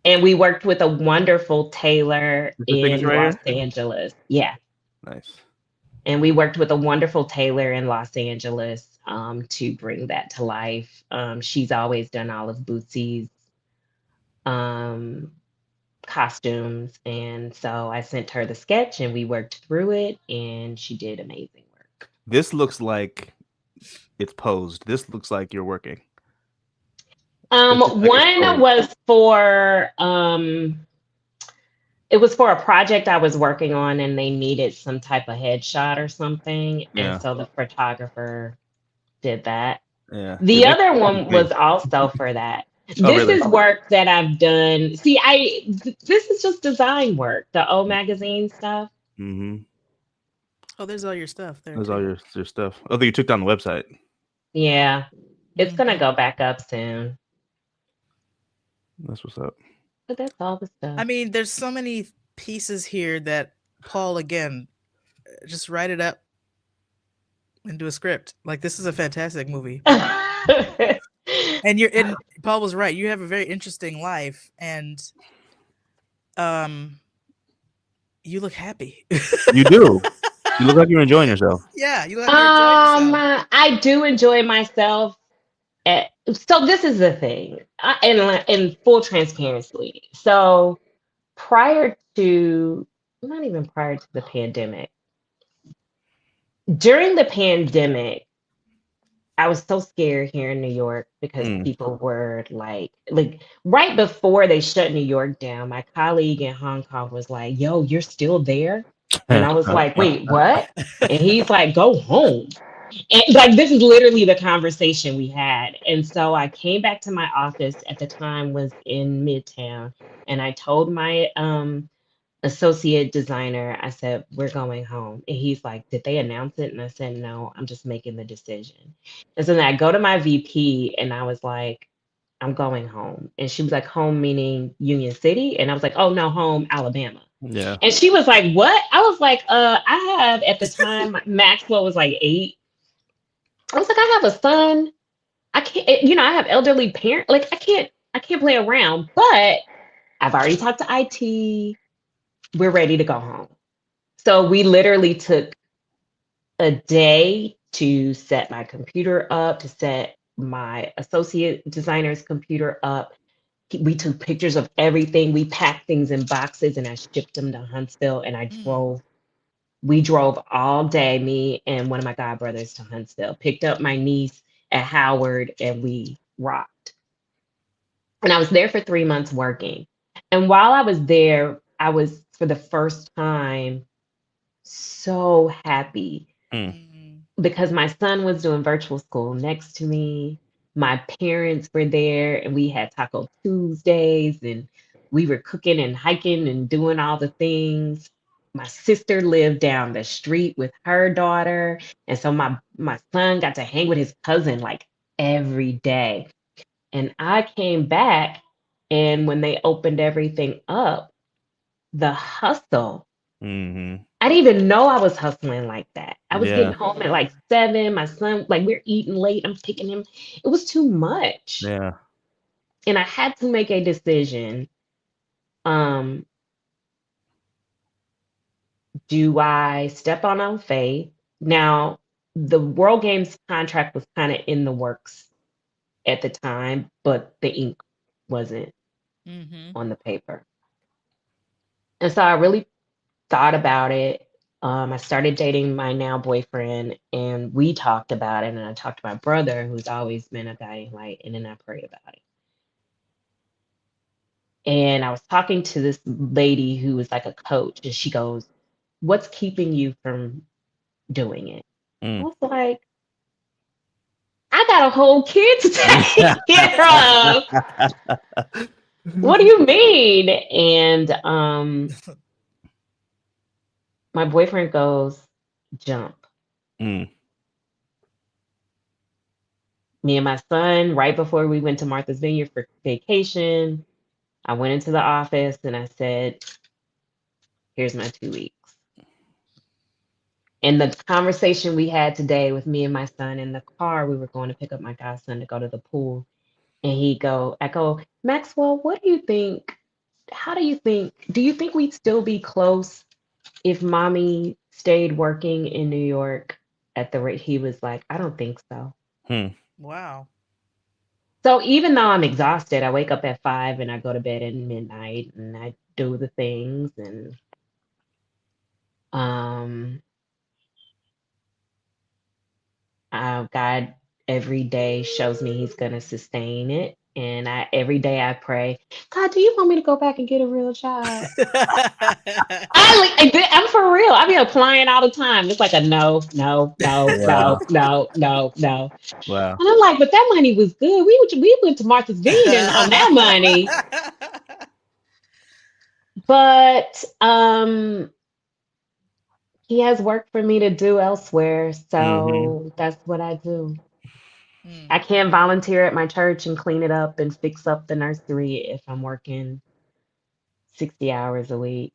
And we worked with a wonderful tailor in Los Angeles. Yeah. Nice. And we worked with a wonderful tailor in Los Angeles to bring that to life. She's always done all of Bootsy's costumes. And so I sent her the sketch and we worked through it, and she did amazing work. This looks like it's posed. This looks like you're working. One was for it was for a project I was working on, and they needed some type of headshot or something. Yeah. And so the photographer did that. Yeah. The other one was also for that. Oh, This really? is work that I've done. See, this is just design work, the old magazine stuff. Mm-hmm. Oh, there's all your stuff there That's too. all your stuff. Oh, you took down the website. Yeah, it's gonna Mhm. go back up soon. That's what's up. But that's all the I stuff. mean, there's so many pieces here that Paul, again, just write it up into a script. Like, this is a fantastic movie. And Paul was right. You have a very interesting life, and um, you look happy. You do. You look like you're enjoying yourself. Yeah, you look like you're enjoying yourself. I do enjoy myself. So this is the thing, in full transparency. So prior to, not even prior to the pandemic, during the pandemic, I was so scared here in New York because Mm. people were like right before they shut New York down, my colleague in Hong Kong was like, "Yo, you're still there?" And I was like, "Wait, what?" And he's like, "Go home." And like this is literally the conversation we had. And so I came back to my office at the time was in Midtown, and I told my associate designer, I said, "We're going home." And he's like, "Did they announce it?" And I said, "No, I'm just making the decision." And so then I go to my VP and I was like, "I'm going home." And she was like, "Home meaning Union City?" And I was like, "Oh no, home, Alabama." Yeah. And she was like, "What?" I was like, I have at the time Maxwell was like 8. I was like, "I have a son. I can't, I have elderly parent. Like I can't play around, but I've already talked to IT. We're ready to go home." So we literally took a day to set my computer up, to set my associate designer's computer up. We took pictures of everything. We packed things in boxes and I shipped them to Huntsville and Mm. we drove all day, me and one of my god brothers to Huntsville, picked up my niece at Howard and we rocked. And I was there for 3 months working. And while I was there, I was for the first time so happy Mm. Mm. because my son was doing virtual school next to me. My parents were there and we had Taco Tuesdays and we were cooking and hiking and doing all the things. My sister lived down the street with her daughter. And so my son got to hang with his cousin like every day. And I came back and when they opened everything up, the hustle, Mm-hmm. I didn't even know I was hustling like that. I was getting Yeah. home at like 7. My son, like we're eating late. I'm taking him. It was too much. Yeah. And I had to make a decision. Um, do I step on faith? Now, the World Games contract was kind of in the works at the time, but the ink wasn't Mhm. on the paper. And so I really thought about it. I started dating my now boyfriend, and we talked about it. And I talked to my brother, who's always been a guiding light, and then I prayed about it. And I was talking to this lady who was like a coach, and she goes, "What's keeping you from doing it?" I Mm. was like, "I got a whole kid to take care of. What do you mean?" And my boyfriend goes, "Jump." Mm. Me and my son, right before we went to Martha's Vineyard for vacation, I went into the office and I said, "Here's my 2 weeks." And the conversation we had today with me and my son in the car, we were going to pick up my godson to go to the pool. And I go, "Maxwell, what do you think? How do you think we'd still be close if mommy stayed working in New York at the rate?" He was like, "I don't think so." Hmm. Wow. So even though I'm exhausted, I wake up at 5 and I go to bed at midnight and I do the things and um God every day shows me he's gonna sustain it. And every day I pray, God, do you want me to go back and get a real job? I'm for real. I be applying all the time. It's like a no, no, no, no, Wow. no, no, no. Wow. And I'm like, but that money was good. We went to Martha's Vineyard on that money. But he has work for me to do elsewhere, so that's what I do. I can't volunteer at my church and clean it up and fix up the nursery if I'm working 60 hours a week.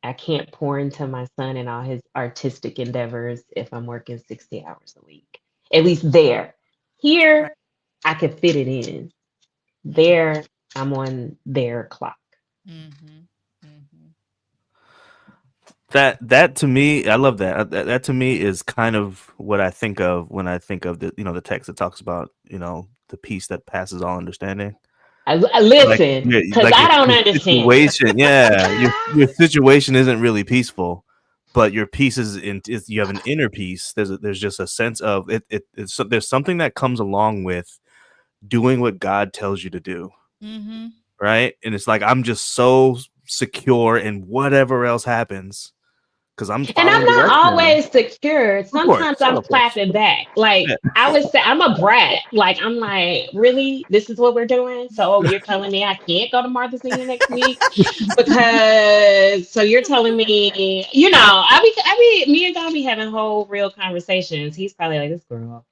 I can't pour into my son and all his artistic endeavors if I'm working 60 hours a week. At least there. Here, I could fit it in. There, I'm on their clock. That to me, I love that. That to me is kind of what I think of when I think of the the text that talks about the peace that passes all understanding. I listen, because I don't understand. Situation, your situation isn't really peaceful, but your peace is you have an inner peace. There's just a sense of there's something that comes along with doing what God tells you to do, right? And it's like I'm just so secure in whatever else happens because I'm not always secure. Sometimes I'm clapping back. Like I would say, I'm a brat. Like I'm like, really, this is what we're doing. So you're telling me I can't go to Martha's Vineyard next week because so you're telling me, me and God be having whole real conversations. He's probably like, this girl.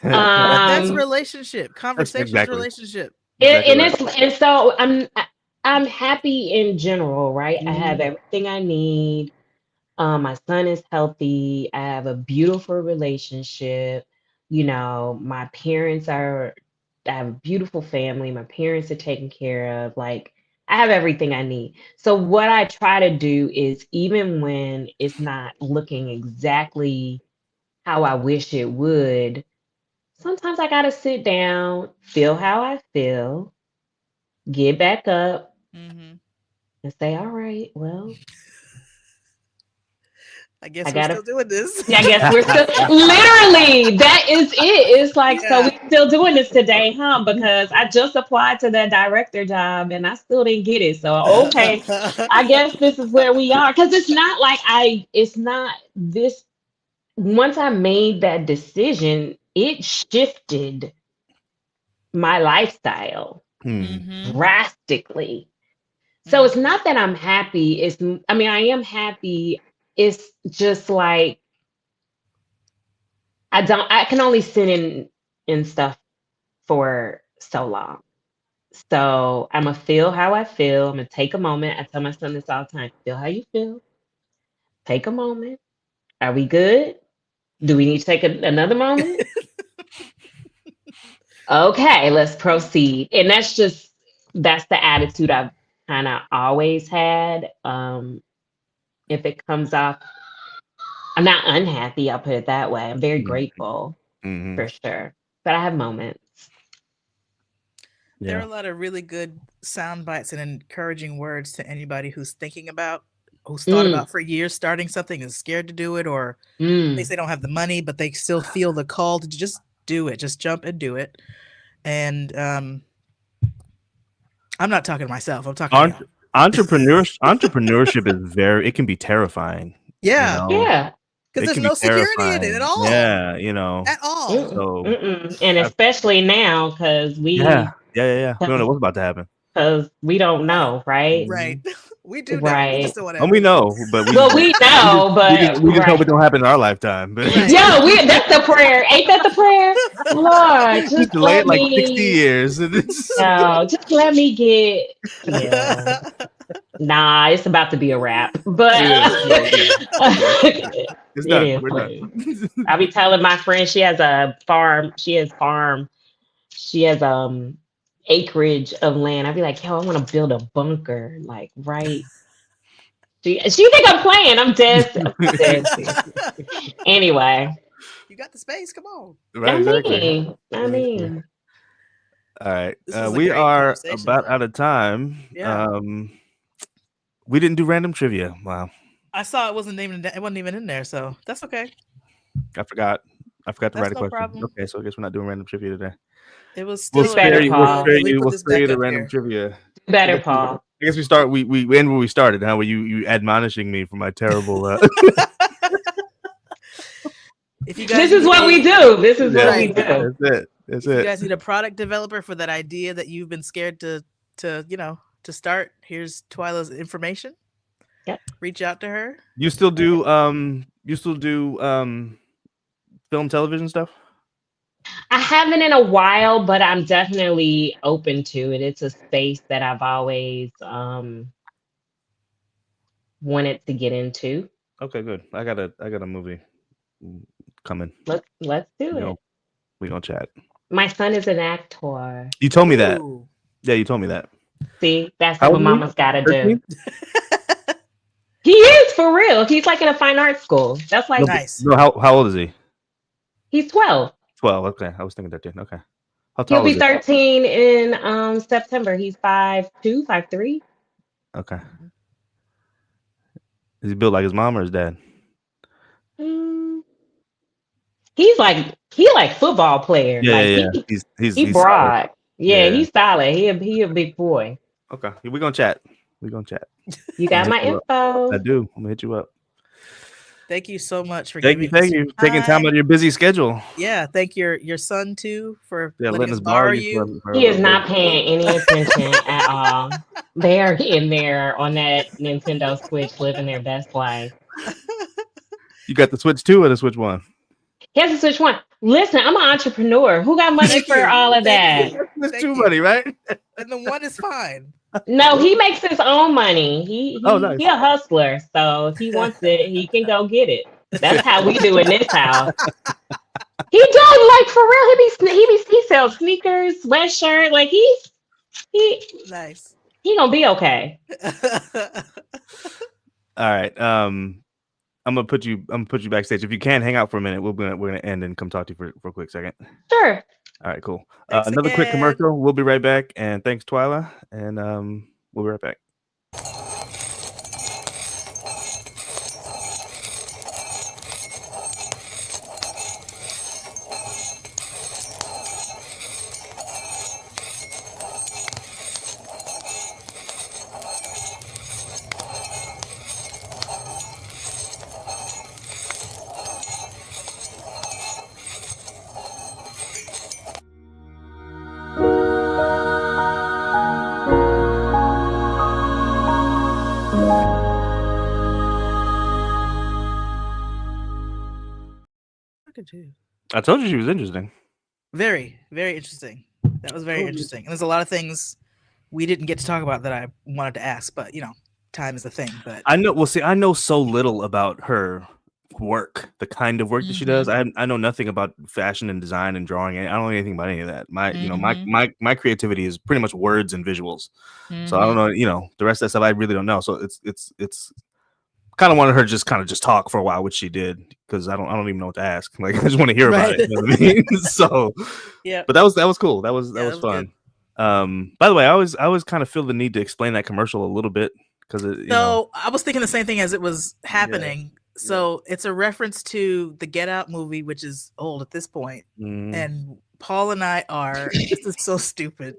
That's relationship, conversations, exactly. relationship. And so I'm happy in general, right? I have everything I need. My son is healthy. I have a beautiful relationship. My parents I have a beautiful family. My parents are taken care of. Like, I have everything I need. So, what I try to do is, even when it's not looking exactly how I wish it would, sometimes I got to sit down, feel how I feel, get back up, and say, all right, well, I guess we're still doing this. I guess we're still literally that is it. It's like so we're still doing this today, huh? Because I just applied to that director job and I still didn't get it. So okay, I guess this is where we are. Because it's not like it's not this once I made that decision, it shifted my lifestyle drastically. So it's not that I'm happy. I am happy. It's just like I can only sit in stuff for so long. So I'm gonna feel how I feel. I'm gonna take a moment. I tell my son this all the time. Feel how you feel. Take a moment. Are we good? Do we need to take another moment? Okay, let's proceed. And that's the attitude I've kind of always had. If it comes off, I'm not unhappy, I'll put it that way. I'm very grateful for sure. But I have moments. There are a lot of really good sound bites and encouraging words to anybody who's thought about for years starting something, is scared to do it, or thinks they don't have the money, but they still feel the call to just do it, just jump and do it. And I'm not talking to myself. I'm talking to entrepreneurship is it can be terrifying. Yeah. Because there's no security in it at all. Yeah, at all. So, and especially now because we we don't know what's about to happen. Because we don't know, right? Right. We do know. Right. We just don't want to. And we know, but we know, but we just hope it don't happen in our lifetime. But that's the prayer. Ain't that the prayer? Lord, just delay let it like me 60 years. No, just let me get Nah, it's about to be a wrap. But it's done. We're done. I'll be telling my friend she has a farm. She has acreage of land. I'd be like, yo, I want to build a bunker, like right. She think I'm playing. I'm dead. Anyway. You got the space. Come on. Right, exactly. I mean. All right. We are about out of time. Yeah. We didn't do random trivia. Wow. I saw it wasn't even in there, so that's okay. I forgot. I forgot to That's write a no question. problem. Okay, so I guess we're not doing random trivia today. It was We'll still better, spare you. Paul. Let me put We'll this spare back you the up random here. trivia. Better, Paul. I guess we start. We end where we started. How were you admonishing me for my terrible? If you guys This is need what a- we do. This is what we Right. do. That's it. That's if you it. guys need a product developer for that idea that you've been scared to start, here's Twyla's information. Yep. Reach out to her. You still do film television stuff? I haven't in a while, but I'm definitely open to it. It's a space that I've always wanted to get into. Okay, good. I got a movie coming. Let's do it. We gonna chat. My son is an actor. You told me that. Ooh. Yeah, you told me that. See, that's How what old are you? mama's got to do. 13? He is for real. He's like in a fine arts school. That's like Nice. No, how old is he? he's 12. 12. Okay, I was thinking 13. Okay. How He'll tall be is he? 13 in September. He's 5'2", 5'3". Okay. Is he built like his mom or his dad? He like football player. Yeah, like yeah. He's He solid. broad. Yeah, Yeah. he's solid. He a big boy. Okay, we're gonna chat. We're gonna chat. You got my hit you info. I do. I'm gonna hit you up. Thank you so much for Thank giving you. Taking time out of your busy schedule. Yeah, thank your son too for Letting us borrow you. He is not paying any attention at all. They are in there on that Nintendo Switch living their best life. You got the Switch 2 or the Switch 1? He has to switch one. Listen, I'm an entrepreneur. Who got money Thank for you. all of Thank that? you. That's Thank too you. money, right? And the one is fine. No, he makes his own money. He Nice. he a hustler. So if he wants it, he can go get it. That's how we do in this house. He does, like, for real. He sells sneakers, sweatshirt. Like he Nice. he gonna be okay. All right. I'm gonna put you backstage. If you can hang out for a minute, we're gonna end and come talk to you for a quick second. Sure. All right, cool. Thanks Another quick again. commercial. We'll be right back. And thanks, Twyla. And we'll be right back. Look at you. I told you she was interesting. Very, very interesting. That was very interesting. And there's a lot of things we didn't get to talk about that I wanted to ask, but time is the thing. But I know. Well, see, I know so little about her work, the kind of work that she does. I know nothing about fashion and design and drawing. I don't know anything about any of that. My creativity is pretty much words and visuals. So I don't know. The rest of that stuff I really don't know. So it's kind of wanted her to just talk for a while, which she did, because I don't even know what to ask. Like, I just want to hear about it. You know what I mean? So yeah. But that was cool. That was fun. By the way, I always kind of feel the need to explain that commercial a little bit, because I was thinking the same thing as it was happening. So it's a reference to the Get Out movie, which is old at this point. And Paul and I are, this is so stupid.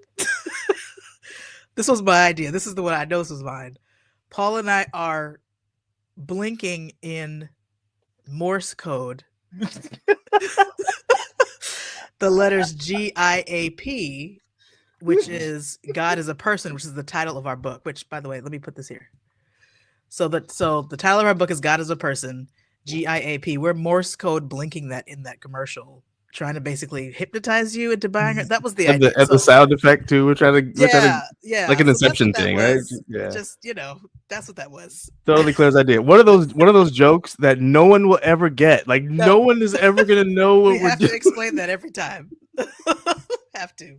This was my idea. This is the one I know this was mine. Paul and I are blinking in Morse code the letters GIAP, which is God is a Person, which is the title of our book, which, by the way, let me put this here. So the title of our book is God is a Person, GIAP. We're Morse code blinking that in that commercial, trying to basically hypnotise you into buying it. That was the idea. The sound effect too. We're trying to like an So Inception thing, right? Yeah. Just that's what that was. Totally Claire's idea. One of those jokes that no one will ever get. Like no one is ever gonna know what we we're have doing. to explain that every time. Have to.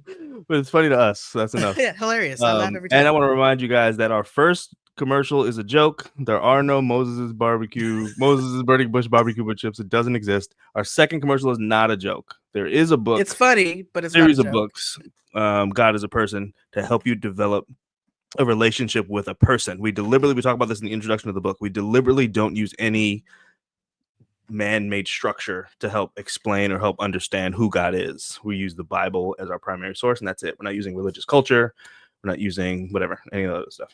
But it's funny to us. So that's enough. Yeah, hilarious. I laugh every time. And I want to remind you guys that our first commercial is a joke. There are no Moses' Burning Bush barbecue with chips. It doesn't exist. Our second commercial is not a joke. There is a book. It's funny, but it's series not a of joke. books. God is a Person, to help you develop a relationship with a person. We talk about this in the introduction of the book. We deliberately don't use any man-made structure to help explain or help understand who God is. We use the Bible as our primary source, and that's it. We're not using religious culture. We're not using whatever, any of that other stuff.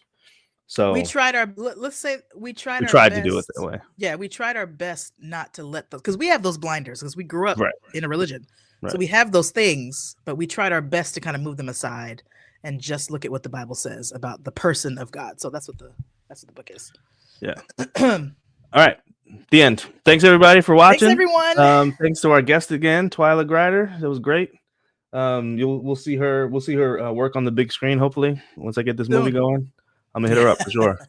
So we tried our let's say we tried to do it that way. Yeah, we tried our best not to let those, because we have those blinders because we grew up in a religion. Right. So we have those things, but we tried our best to kind of move them aside and just look at what the Bible says about the person of God. So that's what the book is. Yeah. All right. The end. Thanks everybody for watching. Thanks everyone. Thanks to our guest again, Twyla Grider. That was great. We'll see her work on the big screen hopefully once I get this movie going. I'm gonna hit her up for sure.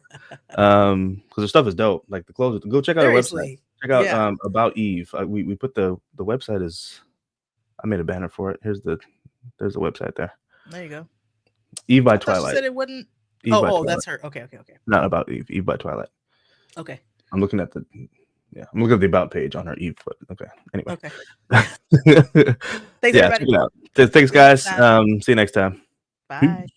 Because her stuff is dope. Like the clothes. Go check out our website. Check out About Eve. We put the website is. I made a banner for it. There's the website there. There you go. Eve by I thought Twilight. she said it wouldn't. Twilight. That's her. Okay. Not About Eve. Eve by Twilight. Okay. I'm looking at the About page on her Eve, but okay. Anyway. Okay. Thanks everybody. Check it out. Thanks guys. See you next time. Bye. Peace.